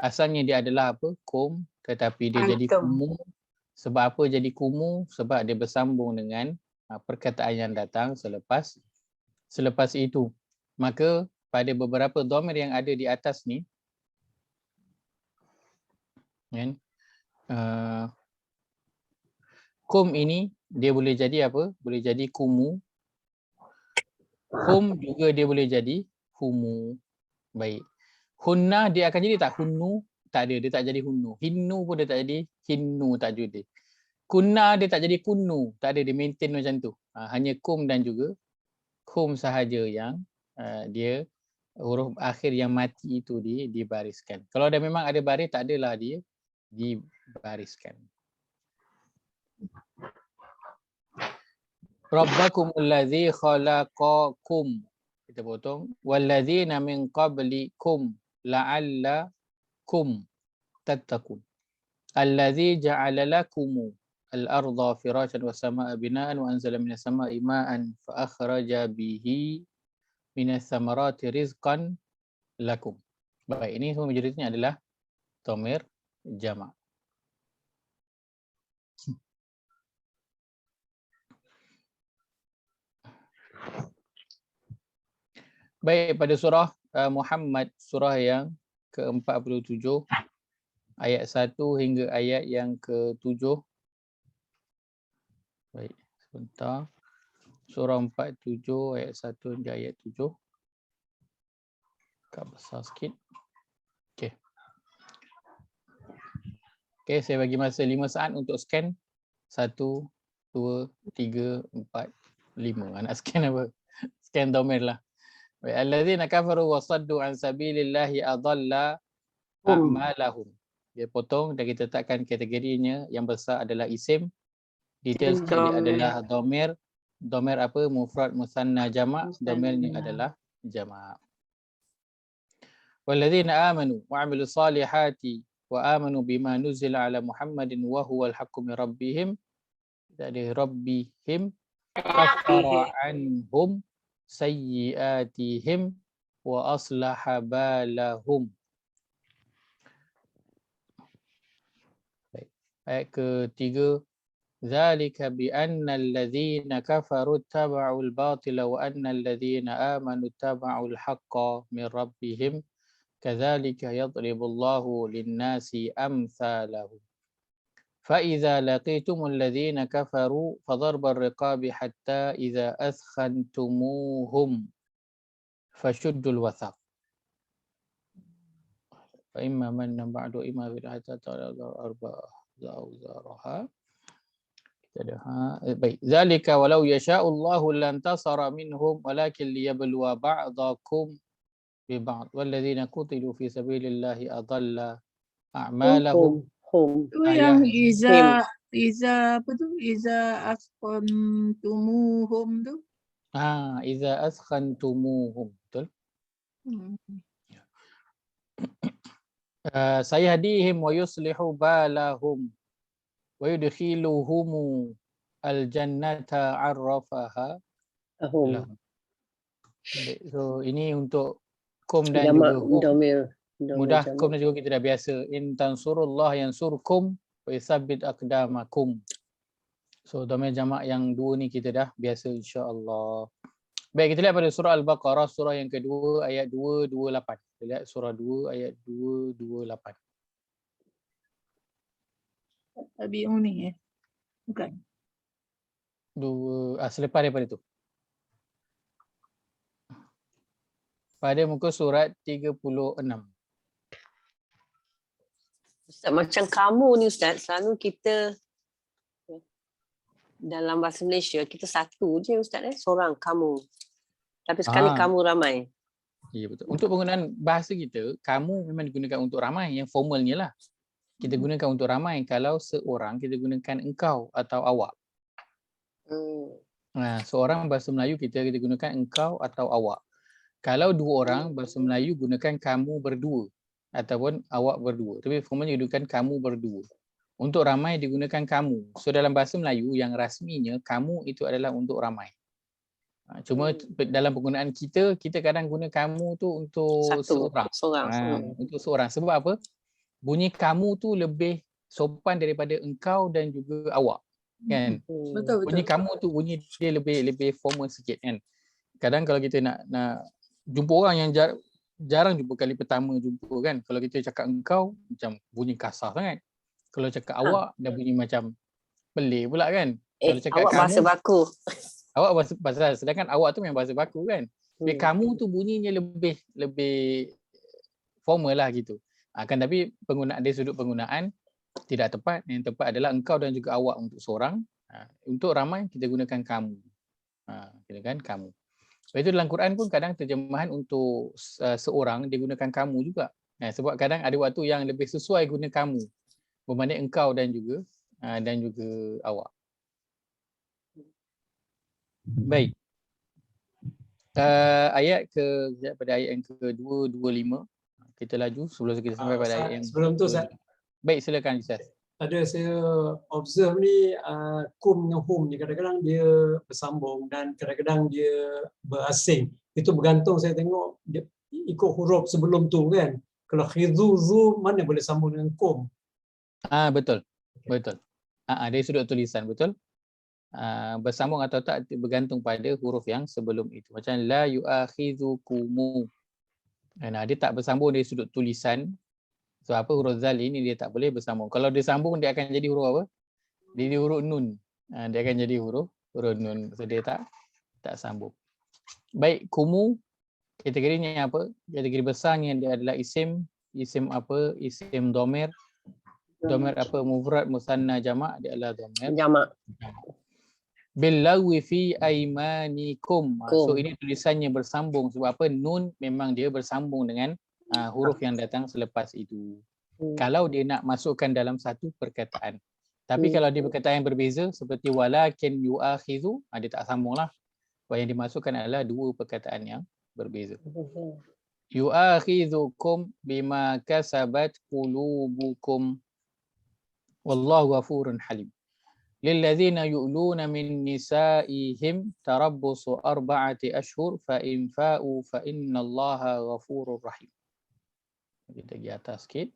Asalnya dia adalah apa? Kum, tetapi dia jadi kumu. Sebab apa jadi kumu? Sebab dia bersambung dengan perkataan yang datang selepas itu. Maka pada beberapa dhamir yang ada di atas ni, kan? Kum ini dia boleh jadi apa? Boleh jadi kumu. Hum juga dia boleh jadi humu. Baik. Hunna dia akan jadi tak? Hunnu tak ada, dia tak jadi hunnu. Hinnu pun dia tak jadi, hinnu tak jadi. Kunna dia tak jadi kunu, tak ada, dia maintain macam tu. Hanya kum dan juga kum sahaja yang dia huruf akhir yang mati itu dibariskan. Kalau dah memang ada baris, tak adalah dia dibariskan. Rabbakumul ladzi khalaqakum. Kita potong. Walladzina min qablikum la'allakum tattaqun. Alladzi ja'ala lakum al-ardha firashan was samaa binaan wa anzala minas samaa'i ma'an fa akhraja bihi minas samarati rizqan lakum. Baik, ini semua majoritinya adalah dhamir jamak. Baik, pada surah Muhammad, surah yang ke-47 ayat 1 hingga ayat yang ke-7. Baik, sebentar. Surah 47 ayat 1 hingga ayat 7. Agak besar sikit. Okey. Okey, saya bagi masa 5 saat untuk scan. 1, 2, 3, 4, 5. Nak scan apa? Scan domain lah. Baik, allazina kafaru wa saddu an sabilillahi adalla a'malahum. Dia potong dan kita letakkan kategorinya. Yang besar adalah isim. Detail sekali adalah dhamir. Dhamir apa? Mufrad, musanna, jamak. Dhamirnya adalah jamak. Walladzina amanu wa 'amilus salihati wa amanu bima nuzila ala Muhammadin wa huwal haqqu min rabbihim. Dari rabbihim kafara anhum sayyiatihim wa aslaha balahum. Baik. Ayat ketiga. Zalika bi anna alladhina kafaru taba'ul batila wa anna alladhina amanu taba'ul haqqa min rabbihim kadzalika yadribullahu lin-nasi amsalahum. فإذا لقيتم الذين كفروا فضرب الرقاب حتى إذا أثخنتموهم فشدوا الوثاق فإما منا بعد وإما حتى ترى أربعة أوزارها. Baik. Zalika walau yasha'ullahu lantasara minhum walakin liyabluwa ba'dakum bi ba'd walladzina qutilu fi sabilillahi adalla a'malahum. Tu yang iza apa tu? Iza asqantumuhum tu. Iza askhantumuhum. Betul? Sayahdihim wa yuslihu balahum wa yudkhiluhum al-jannata 'arrafaha lahum. So ini untuk kum dan juga hum. Mudah kum dan juga kita dah biasa. In tansurullah yansurkum wa yuthabbit aqdamakum. So dhamir jamak yang dua ni kita dah biasa insya-Allah. Baik, kita lihat pada surah Al-Baqarah, surah yang kedua ayat 228. Kita lihat surah 2 ayat 228. Tabi'un ni bukan. Selepas daripada tu. Pada muka surat 36. Ustaz, macam kamu ni Ustaz, selalu kita dalam bahasa Malaysia, kita satu je Ustaz, seorang kamu. Tapi sekarang kamu ramai. Ya, betul. Untuk penggunaan bahasa kita, kamu memang digunakan untuk ramai, yang formalnya lah. Kita gunakan untuk ramai. Kalau seorang, kita gunakan engkau atau awak. Seorang bahasa Melayu kita gunakan engkau atau awak. Kalau dua orang, bahasa Melayu gunakan kamu berdua ataupun awak berdua. Tapi formalnya digunakan kamu berdua. Untuk ramai digunakan kamu. So dalam bahasa Melayu yang rasminya kamu itu adalah untuk ramai. Cuma dalam penggunaan kita kadang guna kamu tu untuk seorang. Untuk seorang. Sebab apa? Bunyi kamu tu lebih sopan daripada engkau dan juga awak. Kan? Betul. Bunyi kamu tu bunyi dia lebih formal sikit kan. Kadang kalau kita nak jumpa orang yang jarang jumpa kali pertama jumpa kan. Kalau kita cakap engkau macam bunyi kasar sangat. Kalau cakap awak dah bunyi macam pelik pula kan. Kalau cakap awak kamu, bahasa baku. Awak bahasa sedangkan awak tu memang bahasa baku kan. Tapi kamu tu bunyinya lebih formal lah gitu. Kan tapi penggunaan dari sudut penggunaan tidak tepat. Yang tepat adalah engkau dan juga awak untuk seorang. Untuk ramai kita gunakan kamu. Gunakan kamu. Lepas itu dalam Quran pun kadang terjemahan untuk seorang digunakan kamu juga. Sebab kadang ada waktu yang lebih sesuai guna kamu. Bermakna engkau dan juga awak. Baik. Ayat pada ayat yang ke-225. Kita laju sebelum kita sampai pada ayat yang sebelum tu Ustaz, baik, silakan Ustaz. ada saya observe ni kum dengan hum ni kadang-kadang dia bersambung dan kadang-kadang dia berasing. Itu bergantung saya tengok dia ikut huruf sebelum tu kan. Kalau khizuzu mana boleh sambung dengan kum? Betul. Betul. Dari sudut tulisan betul. Bersambung atau tak bergantung pada huruf yang sebelum itu. Macam la yu'akhizukumu. Dia tak bersambung dari sudut tulisan. So apa huruf zal ini dia tak boleh bersambung. Kalau dia sambung dia akan jadi huruf apa? Dia jadi huruf nun. Dia akan jadi huruf nun. So dia tak sambung. Baik, kumu kategorinya apa? Kategori besarnya dia adalah isim apa? Isim domer. Domer apa? Mufrad, musanna, jamak, dia adalah domer. Jamak. Billawi fi aimanikum. So ini tulisannya bersambung sebab apa? Nun memang dia bersambung dengan huruf yang datang selepas itu. Kalau dia nak masukkan dalam satu perkataan. Tapi kalau dia perkataan yang berbeza seperti walakin yu'akhizu, dia tak sambung lah. Sebab yang dimasukkan adalah dua perkataan yang berbeza. Yu'akhizukum bima kasabat qulubukum wallahu ghafurun halim. Lilladzina yu'luna min nisa'ihim tarabbusu 4 ashhur fa in fa'u fa innallaha ghafurur rahim. Kita pergi atas sikit.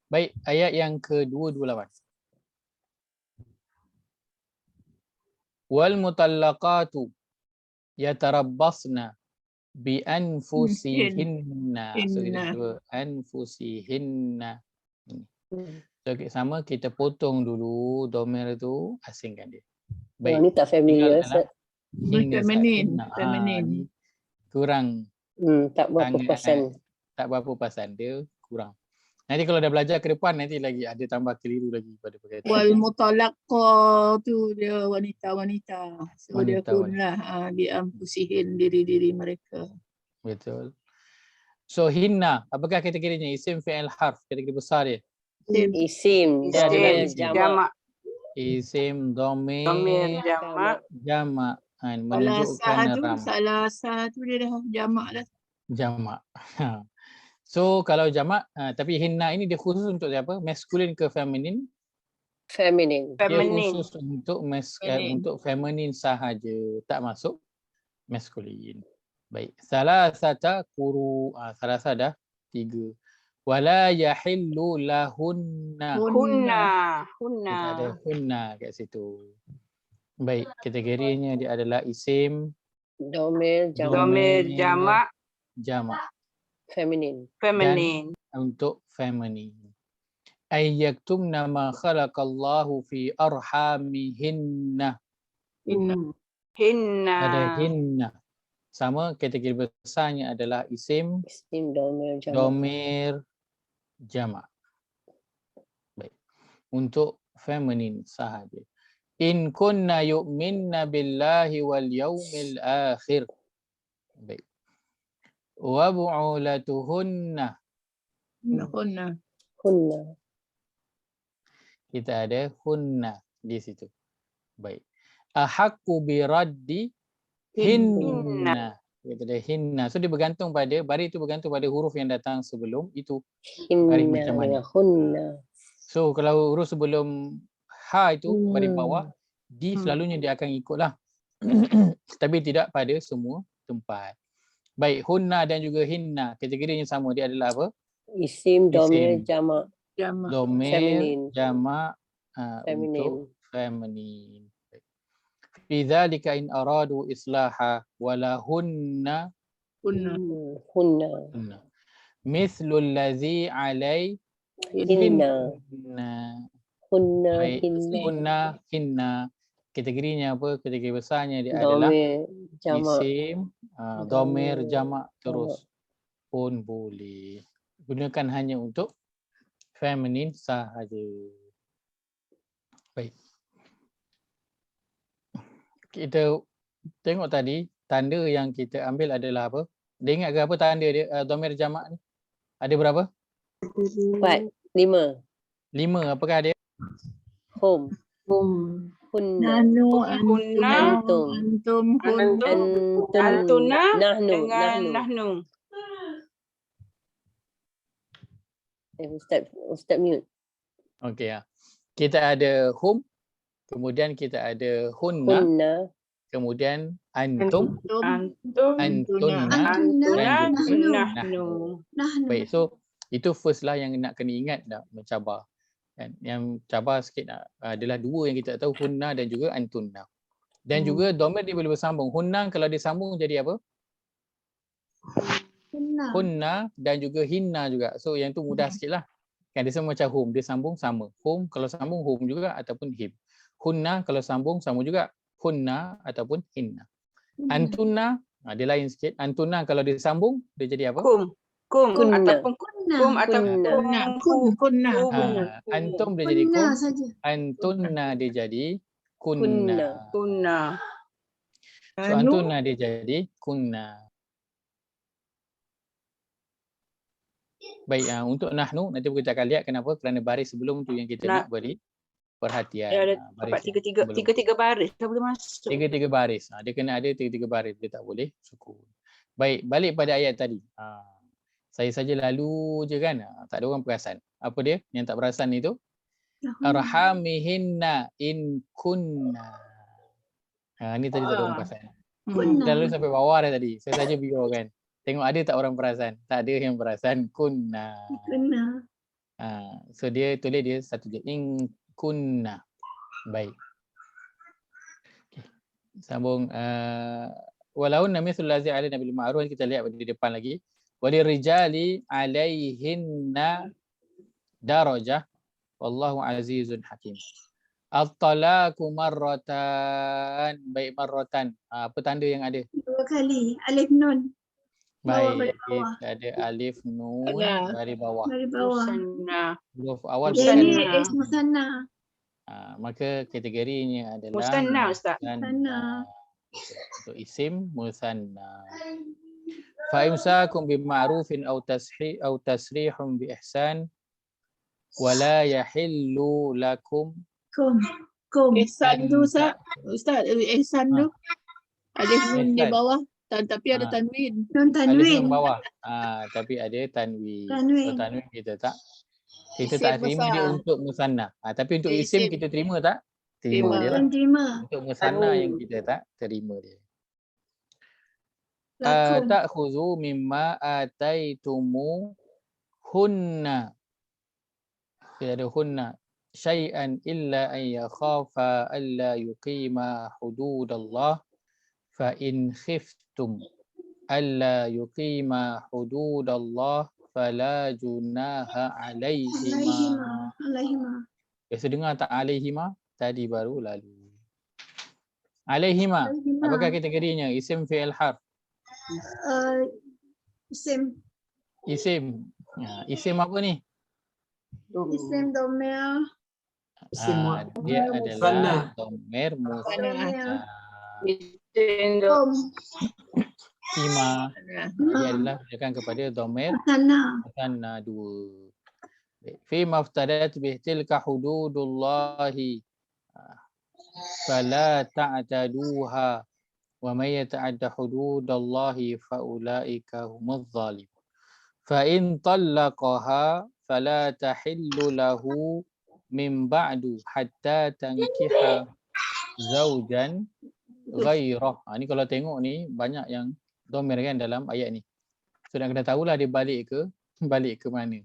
Baik, ayat yang ke-228. Wal mutallaqatu yatarabbasna bi anfusihinna. So kita cuba anfusihinna. So sama kita potong dulu domer tu, asingkan dia. Baik. Ini tak familiar. Feminin. Kurang. Tak berapa perasan. Tak berapa perasan, dia kurang. Nanti kalau dah belajar ke depan nanti lagi ada tambah keliru lagi pada perkataan. Wal mutalaqa tu dia wanita-wanita. So dia kunlah bi anfusihin diri-diri mereka. Betul. So hinna, apakah kategorinya? Isim, fi'il, harf, kategori besar dia. Isim, jamak. Isim, dhamir, jamak. Menunjukkan ramai. Salah satu dia dah jamak dah. Jamak. So kalau jamak, tapi hinna ini dia khusus untuk siapa? Maskulin ke feminin? Feminin. Dia khusus untuk feminin sahaja, tak masuk maskulin. Baik. Salasata quru. Salasa dah 3. Wala yahillu lahunna. Hunna. Kita ada hunna kat situ. Baik, kategorinya dia adalah isim, Domer, Jamak. feminin. Feminin. Untuk feminin. Ayyaktumna ma khalaqallahu fi arhamihinna. Hinna. Ada hinna. Sama kategori besarnya adalah isim, domer, jamak. Baik. Untuk feminin sahaja. In kunna yu'minna billahi wal yawmil akhir. Baik. Wa bu'ulatuhunna. Hunna. Kita ada hunna di situ. Baik. Ahaqqu bi raddi hinna. Kita ada hinna. So dia bergantung pada, baris itu bergantung pada huruf yang datang sebelum itu. Baris macam mana. So kalau huruf sebelum ha itu baris bawah, di selalunya dia akan ikutlah. Tapi tidak pada semua tempat. Baik, hunna dan juga hinna, kategorinya sama, dia adalah apa? Isim, domer, jamak. Domer, jamak, untuk feminin. Fi dzalika in aradu islaha wala hunna mithlu allazi alai hinna. Hinna. Kategorinya apa? Kategori besarnya dia adalah isim, domer, jamak terus pun boleh. Gunakan hanya untuk feminine sahaja. Baik. Kita tengok tadi tanda yang kita ambil adalah apa? Dia ingat ke apa tanda dia dhamir jamak ni? Ada berapa? 4, 5. 5. Apakah dia? Home. Hum. Hunna. Nanu, Hunna, Antum. antum, Antum, Antum. Antuna Nahnu. dengan Nahnu. nahnu. Ustaz mute. Okey ya. Kita ada hum, kemudian kita ada hunna, Hunna. kemudian antum, Antum, antunna, Antuna, dan juga nahnu. Baik, so itu first lah yang nak kena ingat dah mencabar. Kan? Yang cabar sikit adalah dua yang kita tahu, hunna dan juga antunna. Dan juga dhamir dia boleh bersambung. Hunna kalau dia sambung jadi apa? Hunna dan juga hinna juga. So yang tu mudah sikit lah. Kan dia sama macam hum, dia sambung sama. Hum kalau sambung hum juga ataupun him. Hunna kalau sambung sama juga. Hunna ataupun hinna. Antunna dia lain sikit. Antunna kalau dia sambung dia jadi apa? Kum Kunna. ataupun kum ataupun kunna. Antum dia jadi kum. Antunna dia jadi kunna. kunna. So antunna dia jadi kunna. Baik, untuk nahnu nanti kita akan lihat kenapa, kerana baris sebelum tu yang kita nak beri perhatian. Dia ada Baris dapat tiga baris dah boleh masuk. tiga baris. Dia kena ada tiga baris, dia tak boleh sukun. Baik, balik pada ayat tadi. Saya saja lalu je kan, tak ada orang perasan. Apa dia yang tak perasan itu? Arhamihinna in kunna. Ni tadi tak ada orang perasan. Kita lalu sampai bawah dah tadi. Saya saja biar kan. Tengok ada tak orang perasan? Tak ada yang perasan. Kunna. So dia tulis dia satu je. In kunna. Baik. Okay. Sambung. Walaun namithul lazi ala nabil ma'ruf, kita lihat di depan lagi. Walirijali alaihinna darajah. Wallahu azizun hakim. At-talaqu marratan. Baik, marratan. Apa tanda yang ada? 2 kali. Alif nun. Baik, kita ada alif nun dari bawah. Dari bawah. Musanna. Huruf awal Jadi bukan. musanna. Maka kategorinya adalah Musanna, Ustaz. musanna. Untuk isim musanna. Fa imsakum bima'rufin aw tasrihum bi ihsan wala yahillu lakum. Kum. Ihsan tu Ustaz. Ihsan tu. Alif nun di Ihsan. bawah. Tapi ada tanwin. Nun Alif tanwin. nun bawah. Tapi ada tanwin. Tanwin. So tanwin kita tak Isim terima dia besar. untuk musanna. Tapi untuk isim Isim. kita terima tak? Terima Terima. dia lah. Terima. Untuk musanna yang kita tak terima dia. Lakum. Ta'khudhu mimma ataitumu hunna. Tidak ada hunna. Syai'an illa an yakhafa alla yuqima hududallah. Fa in khiftum alla yuqima hududallah fala junaha alaihima. Alaihima. Biasa dengar tak alaihima? Tadi baru lalu. Alaihima. Apakah kategorinya? Isim fi'il harf. Isim. Isim. Isim apa ni? Isim domel. Dia adalah dhamir musanna. Kum. Ima. Dia adalah menunjukkan kepada dhamir Musanna. musanna 2. Fi maftadat bih tilka hududullahi fala ta'taduha wa may yata'adda hududallahi fa ulaika humudz zalimun. Fa in talaqaha fala tahillu lahu min ba'du hatta tankiha zaujan ghairah. Ni kalau tengok ni banyak yang dhamir kan dalam ayat ni. So nak kena tahulah dia balik ke mana.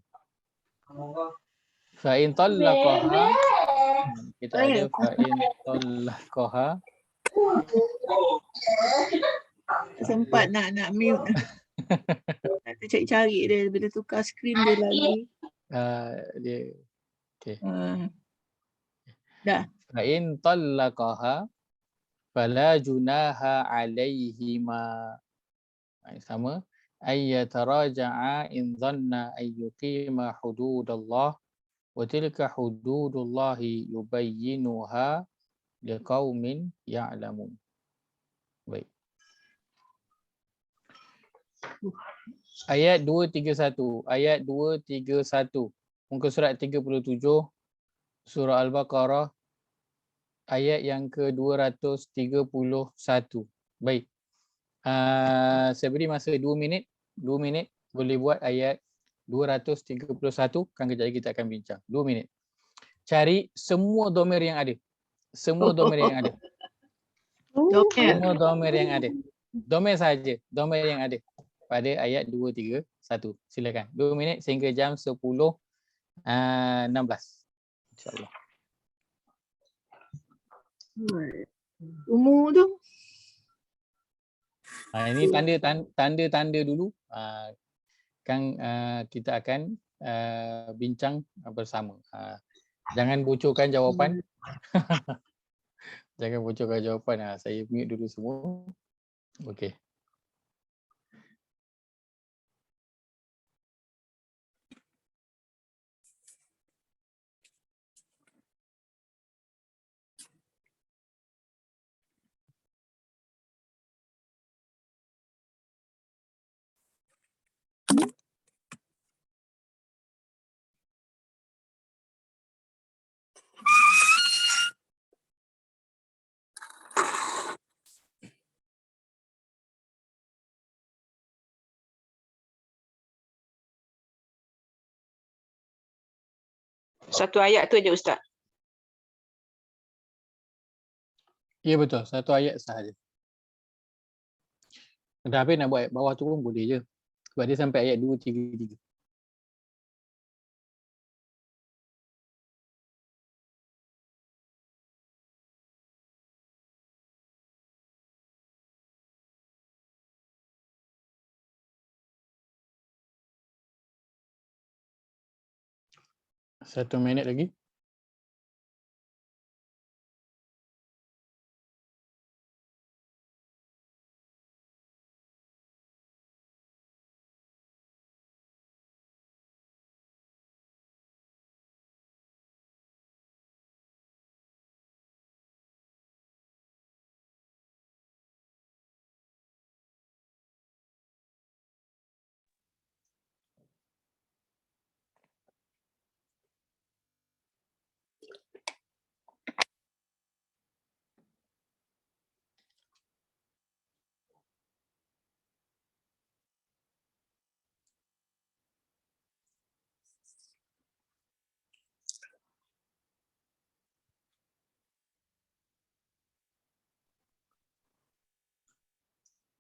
Fa in talaqaha, kita ada fa in talaqaha. Sempat nak mute. Nak cari dia bila tukar skrin dia lagi. Dia okey. Dah. Fa in talaqaha fala junaha alaihima. Sama. ayyataraja'a in dhanna ayyuqima hududallah wa tilka hududullahi yubayyinuha liqaumin ya'lamun. Baik. Ayat 231. Ayat 231. Muka surat 37 surah Al-Baqarah ayat yang ke-231. Baik. Saya beri masa 2 minit. 2 minit boleh buat ayat 231. Kan kejap lagi kita akan bincang. 2 minit. Cari semua domer yang ada. Semua domer yang ada. Domer. Semua domer yang ada. Domer saja. Domer yang ada pada ayat 231. Silakan. 2 minit sehingga jam 10.16. InsyaAllah. Umur tu. Ini tanda-tanda dulu. Kan kita akan bincang bersama. Jangan bocorkan jawapan. Jangan bocorkan jawapan. Saya mute dulu semua. Okey. Satu ayat tu aja Ustaz. Ya betul. Satu ayat sahaja. Dah habis nak buat ayat bawah tu pun boleh je. Sebab dia sampai ayat 233. Satu minit lagi.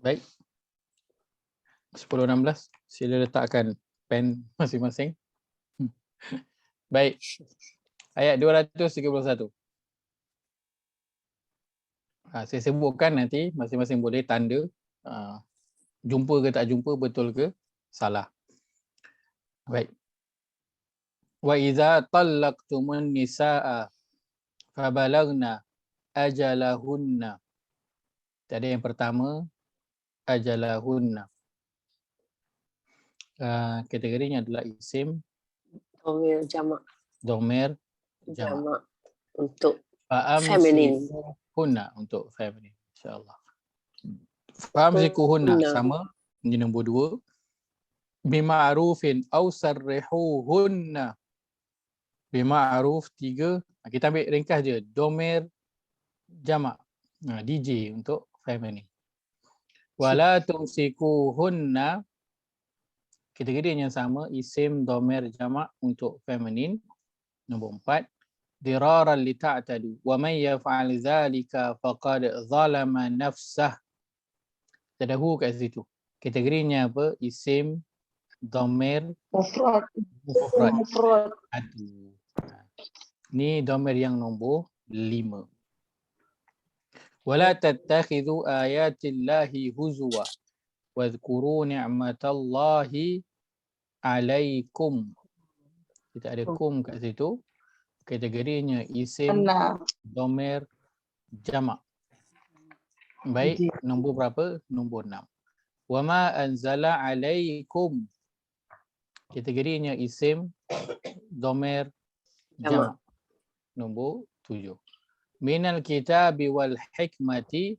Baik. 10.16. Sila letakkan pen masing-masing. Baik. Ayat 231. Saya sebutkan nanti masing-masing boleh tanda jumpa ke tak jumpa, betul ke salah. Baik. Wa iza talaqtumun nisaa fabalagna ajalahunna. Jadi yang pertama ajalahunna. Kategorinya adalah isim Domer jamak. domer jamak. Jamak untuk feminine. Hunna untuk feminine, insyaAllah. Famsikuhunna Hunna. sama, ini nombor 2. Bima'rufin aw sarrihuhunna. Bima'ruf 3. Kita ambil ringkas je. Domer jamak. DJ untuk feminine. Wala tumsikuhunna. Kategori yang sama, isim domer jamak untuk feminine. Nombor 4. Diraran li ta'tadu wa man yaf'al dhalika faqad zalama nafsah. Tadahu kat situ. Kategorinya apa? Isim domer Mufrad. mufrad. Ni domer yang nombor 5. Wala tattakhidhu ayatillahi huzwa wadhkuru ni'matallahi alaikum. Kita ada kum kat situ. Kategorinya isim domer jamak. Baik, nombor berapa? Nombor 6. Wa ma anzala alaikum. Kategorinya isim domer jamak. Nombor 7. Minal kitabi wal hikmati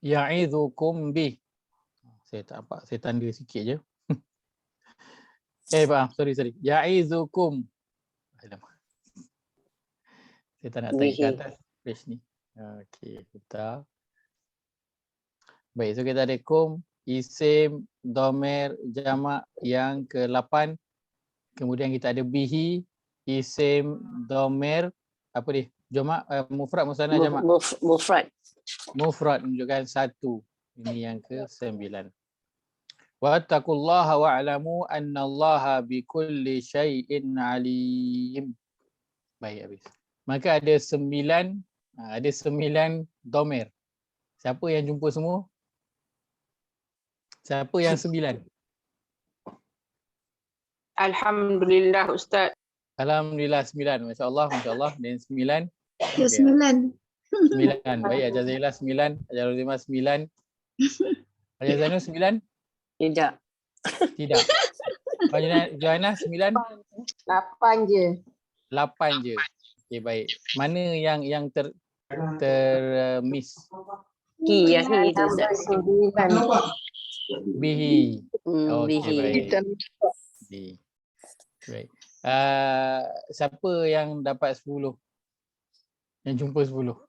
ya'idhukum bih. Saya tak apa, saya tanda sikit je. Sorry. Ya'idhukum. Alamak. Saya tak nak tarik ke atas page ni. Okey, kita. Baik, so kita ada kum, isim, domer, jamak yang ke-8. Kemudian kita ada bihi, isim, domer, apa dia? Jamak, mufrad, musanna, jamak. Mufrad menunjukkan 1. Ini yang ke-9. Wattaqullaha wa'lamu annallaha bikulli syai'in alim. Baik, habis. Maka ada 9 domer. Siapa yang jumpa semua? Siapa yang 9? Alhamdulillah Ustaz. Alhamdulillah 9. Masya-Allah. Dan 9. Ya, 9. 9. Baik, Ajazillah 9. Ajarulima 9. Ajazanu 9? Tidak. Tidak. Joanna 9? 8 je. 8 je. Okey, baik. Mana yang miss? Ki ya hi tu Ustaz. Bihi. Okey, Bihi. baik. Bihi. Baik. Siapa yang dapat 10? Yang jumpa 10?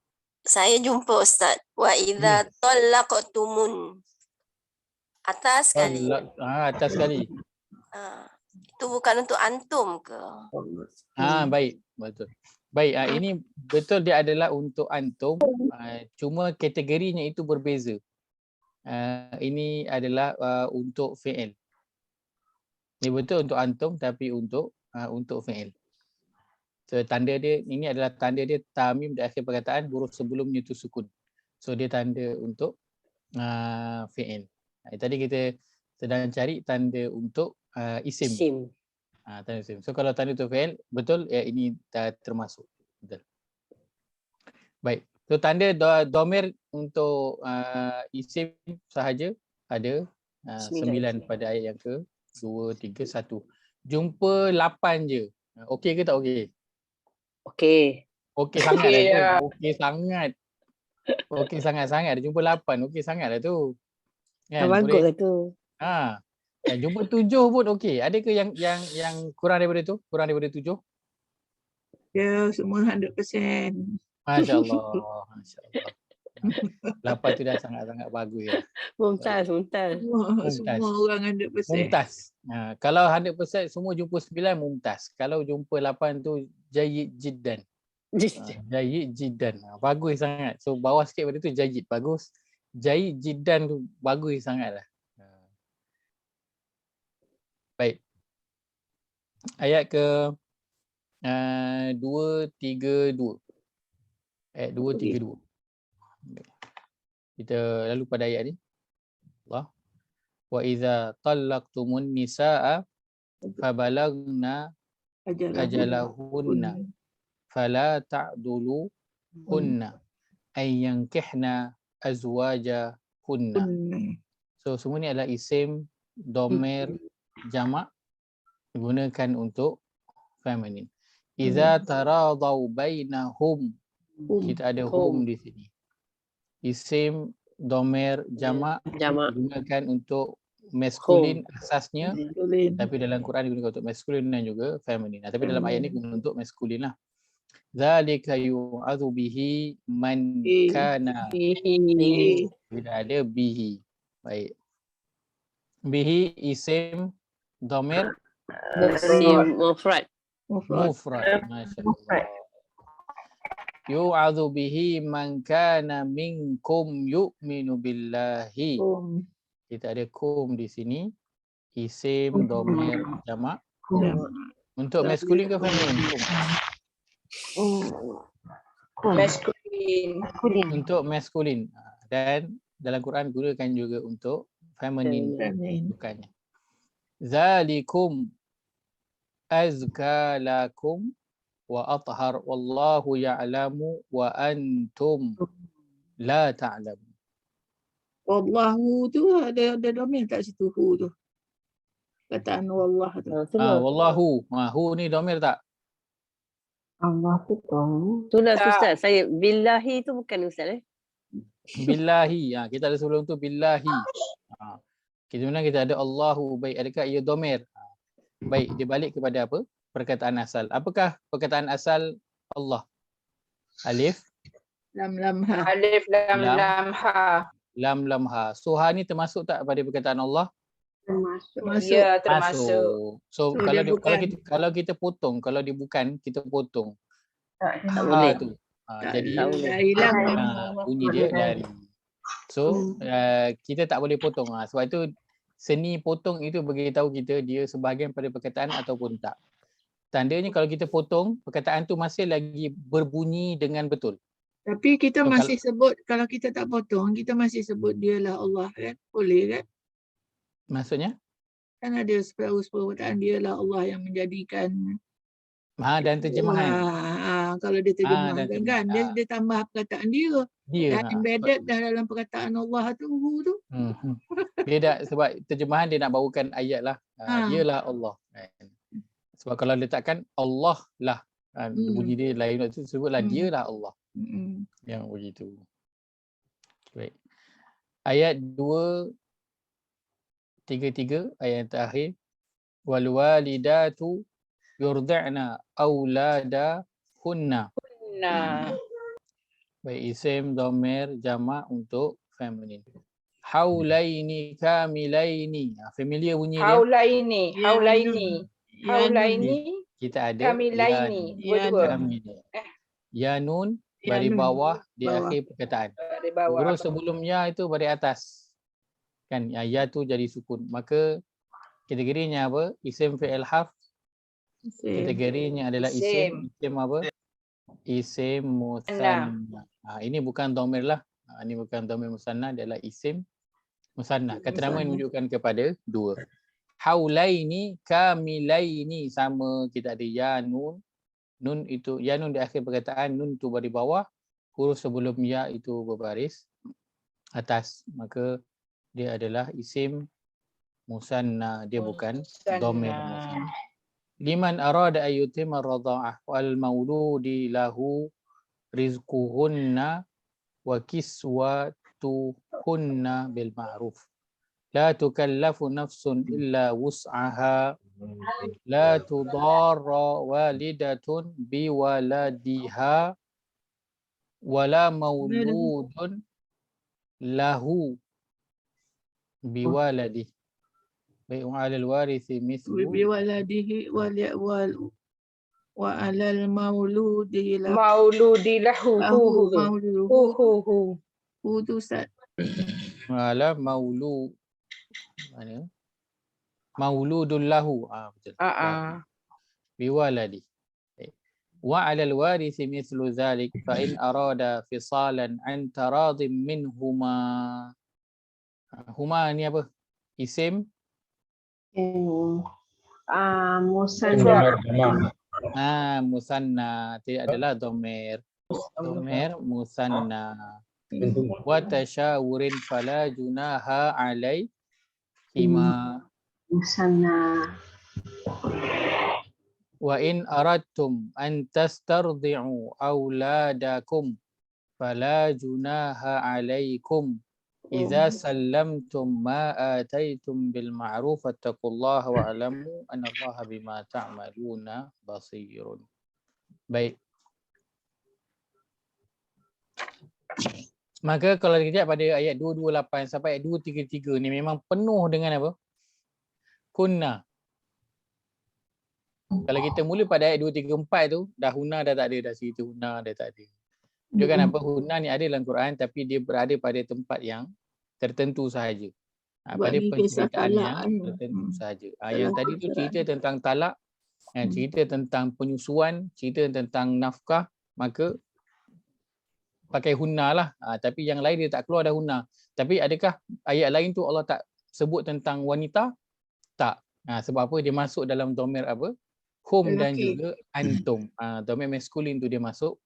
Saya jumpa Ustaz. Wa idza talaqtumun. Atas sekali. Atas sekali. Itu bukan untuk antum ke? Baik, betul. Baik, ini betul dia adalah untuk antum. Cuma kategorinya itu berbeza. Ini adalah untuk fi'il. Ini betul untuk antum tapi untuk fi'il. So tanda dia, ini adalah tanda dia tamim di akhir perkataan, huruf sebelumnya itu sukun. So dia tanda untuk fi'il. Tadi kita sedang cari tanda untuk isim. Tanda isim. So kalau tanda untuk fi'il, betul ini termasuk. Betul. Baik. So tanda domir untuk isim sahaja ada 9 pada ayat yang ke-2, 3, 1. Jumpa 8 je. Okey ke tak okey? Okey. Okey sangat lah tu. Okey sangat. Okey sangat-sangat. Dia jumpa 8. Okey sangat lah tu. Kan? Bagus lah tu. Jumpa 7 pun okey. Ada ke yang kurang daripada tu? Kurang daripada 7? Ya, semua 100%. Masya-Allah. Masya-Allah. 8 tu dah sangat-sangat bagus ya. Mumtaz. Semua orang 100%. Mumtaz. Kalau 100% semua jumpa 9 mumtaz. Kalau jumpa 8 tu jayyid jiddan. Jayyid jiddan. Bagus sangat. So bawah sikit pada tu jayyid bagus. Jayyid jiddan tu bagus sangatlah. Baik. Ayat ke 232. Ayat 232. Kita lalu pada ayat ni. Allah. Wa idza talaqtumun nisaa fabalagna ajalahunna fala ta'duluhunna ay yankihna azwajahunna. So semua ni adalah isim domer jamak digunakan untuk feminin. Idza taradau bainahum. Kita ada hum di sini. Isim domer jamak digunakan untuk maskulin asasnya, tapi dalam Quran digunakan untuk maskulin dan juga feminin. Tapi dalam ayat ni guna untuk maskulin lah. Zalika yu'adhu bihi man kana. Tidak ada bihi. Baik. Bihi isim domer mufrad. Masya-Allah. Yu'adhu bihi man kana minkum yu'minu billahi. Kita ada kum di sini. Isim domer jamak. Untuk maskulin ke feminin? Maskulin. Untuk maskulin. Dan dalam Quran gunakan juga untuk feminin. Bukannya. Zalikum azka lakum wa athhar wallahu ya'lamu wa antum la ta'lamun. Wallahu tu ada domain tak situ hu tu. Kataan wallah tu. Wallahu. Hu ni domir tak? Allah tu tahu. Itulah tu Tak. Ustaz. Saya billahi tu bukan Ustaz Billahi. Kita ada sebelum tu billahi. Sebenarnya kita ada Allahu. Baik, adakah ia domir? Baik, dia balik kepada apa? Perkataan asal. Apakah perkataan asal Allah? Alif, Lam ha. Alif lam Lam. lam ha. lam ha. So ha ni termasuk tak pada perkataan Allah? Termasuk. Ya, termasuk. So, So, kalau dia kalau kita potong, kalau dia bukan, kita potong. Tak Ha boleh. tu. Tak Jadi boleh. Dah hilang bunyi dia dari. So kita tak boleh potong. Sebab itu seni potong itu beritahu kita dia sebahagian pada perkataan ataupun tak. Tandanya kalau kita potong, perkataan tu masih lagi berbunyi dengan betul. Tapi kita So, masih sebut, kalau kita tak potong, kita masih sebut dialah Allah kan? Boleh kan? Maksudnya? Kan ada separuh-separuh perkataan dialah Allah yang menjadikan Dan terjemahan. Kalau dia terjemahkan dan kan, terjemahan. dia tambah perkataan dia. Dia Dah embedded dah dalam perkataan Allah tu. dia dah, sebab terjemahan dia nak bawakan ayat lah. Dialah Allah. Sebab kalau letakkan Allah lah, bunyi dia lain, sebutlah dialah Allah. Yang begitu. Baik. Ayat 233, ayat yang terakhir. Wal walidatu yurdi'na auladahunna. Nah. Baik, isim domir jamak untuk feminin. Haulaini kamilaini. Familiar bunyi dia. Haulaini, haulaini, Kita ada kamilaini. Dua-dua. Ya nun baris bawah di akhir perkataan. Di bawah. Huruf sebelum ya itu baris atas. Kan ya tu jadi sukun. Maka kategorinya apa? Isim fi'il harf. Kategorinya adalah isim. Isim apa? Isim musanna. Ini bukan dhamir lah. Ini bukan dhamir musanna, dia adalah isim musanna. Kata nama yang menunjukkan kepada dua. Haulaini kamilaini, sama kita ada ya nun. Nun itu ya nun di akhir perkataan, nun tu baris bawah, huruf sebelum ya itu berbaris atas. Maka dia adalah isim musanna, dia bukan dhamir musanna. Liman arada ayyutima radha'ah wal mauludi lahu rizquhunna wa kiswatuhunna bil ma'ruf. La tukallafu nafsun illa wus'aha. La tudarra walidatun biwaladiha wala mauludun lahu biwaladi. Baik, wa 'alal warithi mithlu biwaladihi wa 'alal mauludi lahu tu Ustaz. ala maulu mana? Mauludun lahu. Betul. Biwaladi. Wa 'alal warithi mithlu dhalik fa in arada fisalan an taradhim minhuma. Huma ni apa? Isim Musanna. Musanna, tidak adalah dhamir. Dhamir musanna. Wa tashawurin fala junaha alaihima. Musanna. Wa in aradtum an tastardi'u auladakum fala junaha alaikum idza sallamtum ma ataitum bil ma'ruf wattaqullaha wa'lamu annallaha bima ta'maluna basirun. Baik. Maka kalau kita lihat pada ayat 228 sampai ayat 233 ni memang penuh dengan apa? Kunna. Kalau kita mula pada ayat 234 tu, dah hunna dah tak ada, dah situ hunna dah tak ada. Dia kan apa, hunna ni ada dalam Quran tapi dia berada pada tempat yang tertentu sahaja. Pada penceritaan yang tertentu sahaja. Yang tadi tu cerita tentang talak, cerita tentang penyusuan, cerita tentang nafkah, maka pakai hunna lah. Tapi yang lain dia tak keluar dah hunna. Tapi adakah ayat lain tu Allah tak sebut tentang wanita? Tak. Sebab apa? Dia masuk dalam dhamir apa? Hum dan juga antum. Dhamir maskulin tu dia masuk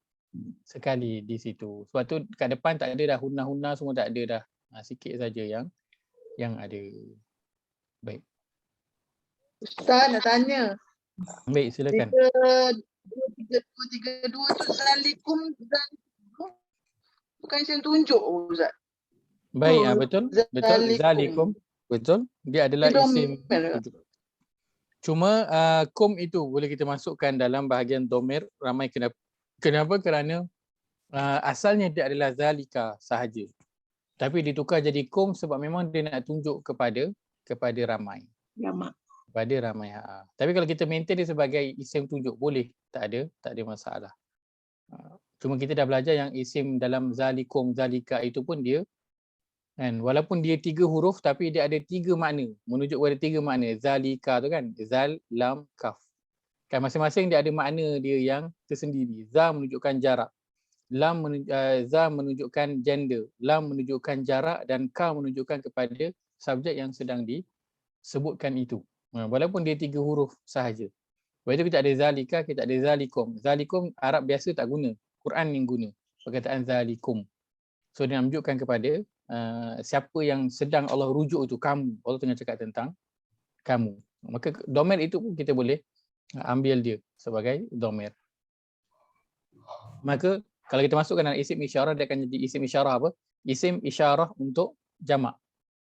sekali di situ. Sebab tu kat depan tak ada dah hunna-hunna, semua tak ada dah. Sikit saja yang ada. Baik. Ustaz nak tanya. Baik, silakan. 332 tu zalikum bukan isim tunjuk Ustaz. Baik, betul. Betul. Zalikum. Betul. Dia adalah isim tunjuk. Cuma kum itu boleh kita masukkan dalam bahagian domir ramai. Kenapa? Kerana asalnya dia adalah zalika sahaja. Tapi ditukar jadi kum sebab memang dia nak tunjuk kepada ramai. Kepada ramai. Tapi kalau kita maintain dia sebagai isim tunjuk boleh, tak ada masalah. Cuma kita dah belajar yang isim dalam zalikum, zalika itu pun dia kan, walaupun dia 3 huruf tapi dia ada 3 makna, menunjuk kepada 3 makna. Zalika tu kan, zal, lam, kaf. Kan masing-masing dia ada makna dia yang tersendiri. Za menunjukkan jarak. Za menunjukkan gender, lam menunjukkan jarak dan ka menunjukkan kepada subjek yang sedang disebutkan itu. Walaupun dia 3 huruf sahaja. Lepas itu kita ada zalika, kita ada zalikum. Zalikum Arab biasa tak guna, Quran yang guna perkataan zalikum. So dia menunjukkan kepada siapa yang sedang Allah rujuk itu, kamu. Allah tengah cakap tentang kamu. Maka domer itu pun kita boleh ambil dia sebagai domer. Maka kalau kita masukkan dalam isim isyarah, dia akan jadi isim isyarah apa? Isim isyarah untuk jamak.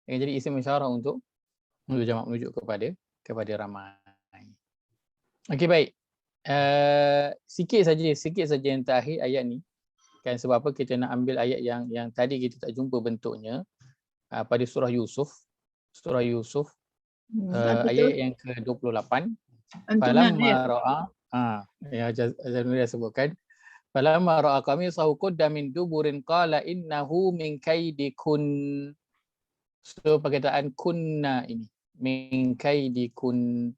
Dia akan jadi isim isyarah untuk jamak, menunjuk kepada ramai. Okey, baik. Sikit saja yang terakhir ayat ni. Kan sebab apa kita nak ambil ayat yang tadi kita tak jumpa bentuknya pada surah Yusuf. Surah Yusuf ayat yang ke-28. Falamma ra'a ya Azanuri sebutkan falamma ra'a qamisahu qudda min duburin qala innahu min kaidikun. So perkataan kunna ini min kaidikun.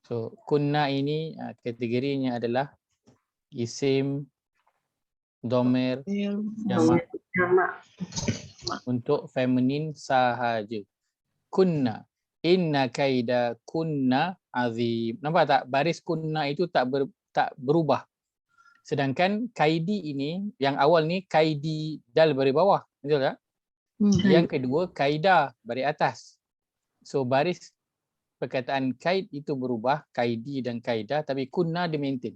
So kunna ini kategorinya adalah isim domer jamak untuk feminin sahaja. Kunna inna kaida kunna azim. Nampak tak? Baris kunna itu tak berubah. Sedangkan kaidi ini yang awal ni kaidi dal baris bawah. Betul tak? Yang kedua kaida baris atas. So baris perkataan kaid itu berubah, kaidi dan kaida, tapi kunna dia maintain.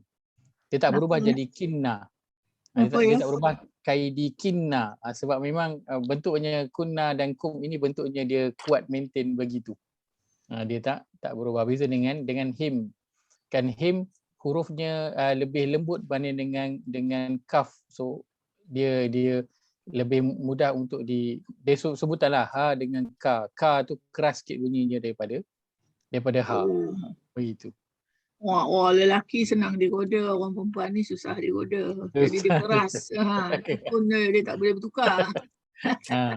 Dia tak berubah jadi kinna. Dia tak berubah kaidi kinna. Sebab memang bentuknya kunna dan kum ini bentuknya dia kuat maintain begitu. Dia tak berubah. Beza dengan him. Kan him hurufnya lebih lembut banding dengan kaf. So dia lebih mudah untuk dia sebutanlah ha dengan ka. Ka tu keras sikit bunyinya daripada ha. Begitu. Wah, lelaki senang digoda, orang perempuan ni susah digoda. Jadi dia keras. Pun dia tak boleh bertukar.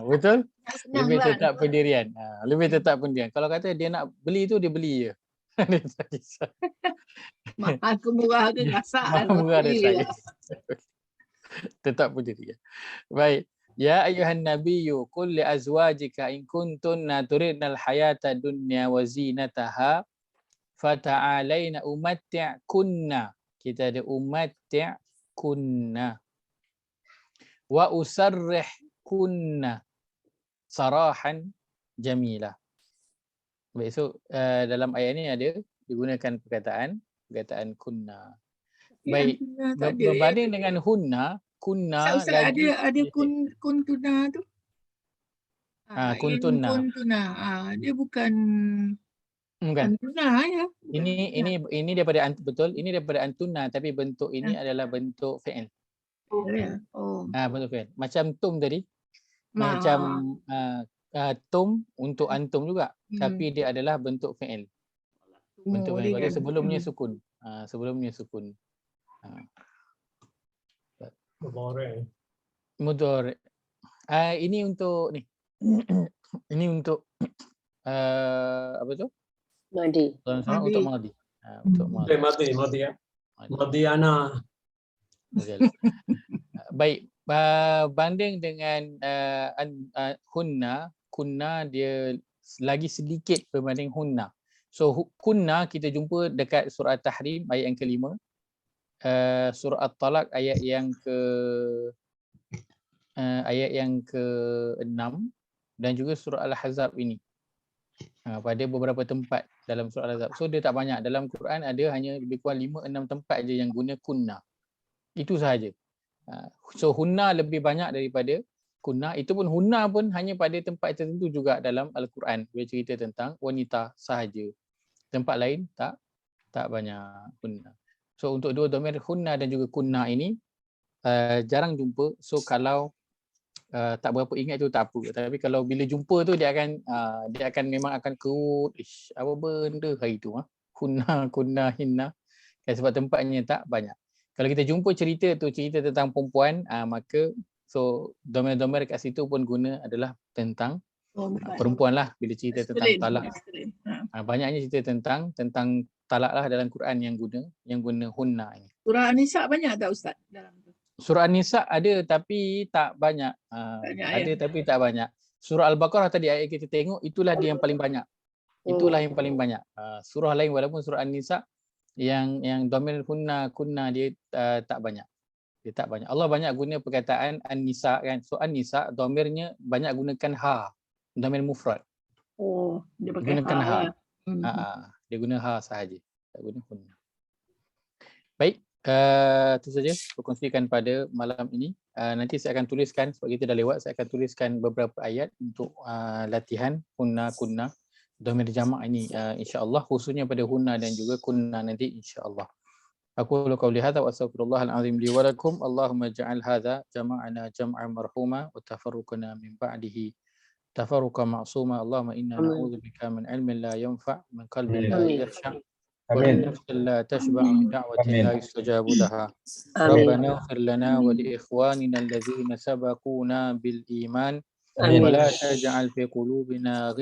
Betul? Lebih tetap pendirian. Lebih tetap pendirian. Kalau kata dia nak beli tu, dia beli je. Mahal ke murah ke gasak. Mahal murah dia tak kisah. Tetap pendirian. Baik. Ya ayuhan nabiyyu qul li azwajika in kuntunna turidnal hayata dunya wa zinataha fata'alaina umatti'kunna. Kita ada umatti'kunna wa usarrihkunna sarahan jamila. Baik, so dalam ayat ni ada digunakan perkataan kunna. Baik, berbanding dengan hunna, kunna Ustaz, ada kun tuna tu. Kuntunna. Dia bukan antuna ya. Ini daripada betul, ini daripada antuna tapi bentuk ini adalah bentuk fi'il. Bentuk fi'il. Macam tum tadi. Macam tum untuk antum juga, tapi dia adalah bentuk fi'il. Bentuk fi'il. Pada sebelumnya sukun. Sebelumnya sukun. Mudhari. Ini untuk ni. Ini untuk apa tu? Madi. Untuk madi. Untuk madi ya. Madiana. Baik, banding dengan kunna dia lagi sedikit berbanding hunna. So kunna kita jumpa dekat surah Tahrim ayat yang ke-5. Surah At-Talaq ayat yang ke-6 dan juga surah Al-Ahzab ini. Pada beberapa tempat dalam surah Al-Ahzab. So dia tak banyak. Dalam Quran ada hanya lebih kurang 5-6 tempat je yang guna kunna. Itu sahaja. So hunna lebih banyak daripada kunna. Itu pun hunna pun hanya pada tempat tertentu juga dalam Al-Quran. Dia cerita tentang wanita sahaja. Tempat lain tak banyak kunna. So untuk dua dhamir hunna dan juga kunna ini jarang jumpa. So kalau tak berapa ingat tu tak apa. Tapi kalau bila jumpa tu dia akan memang akan kerut. Apa benda hari tu hunna, kunna, hinna. Sebab tempatnya tak banyak. Kalau kita jumpa cerita tentang perempuan, maka so dhamir-dhamir kat situ pun guna adalah tentang perempuan lah bila cerita tentang talak. Banyaknya cerita tentang talak lah dalam Quran yang guna hunna ini. Surah An-Nisa banyak tak Ustaz dalam tu? Surah An-Nisa ada tapi tak banyak. Ada tapi tak banyak. Surah Al-Baqarah tadi ayat kita tengok itulah dia yang paling banyak. Itulah yang paling banyak. Surah lain walaupun surah An-Nisa yang dhamir hunna kunna dia tak banyak. Dia tak banyak. Allah banyak guna perkataan An-Nisa kan. So An-Nisa dhamirnya banyak gunakan ha. Dhamir mufrad. Oh, dia pakai Gunakan ha. Dia guna ha sahaja. Tak guna hunna. Baik, itu saja perkongsikan pada malam ini. Nanti saya akan tuliskan sebab kita dah lewat, saya akan tuliskan beberapa ayat untuk latihan hunna kunna dhamir jamak ini insya-Allah, khususnya pada hunna dan juga kunna nanti insya-Allah. Aku qauli hadza wa astaghfirullahal azim li wa lakum. Allahumma ij'al hadza jama'ana jam'an marhuma wa tafarruqana min ba'dihi tafarruqan ma'suma. Allahumma inna na'udzubika min ilmin la yanfa' min qalbin la yakhsha' wa min nafsin la tashba' min da'watin la yustajabu laha. Rabbana ighfir lana wa li ikhwanina alladhina sabaquna bil iman wa la taj'al fi qulubina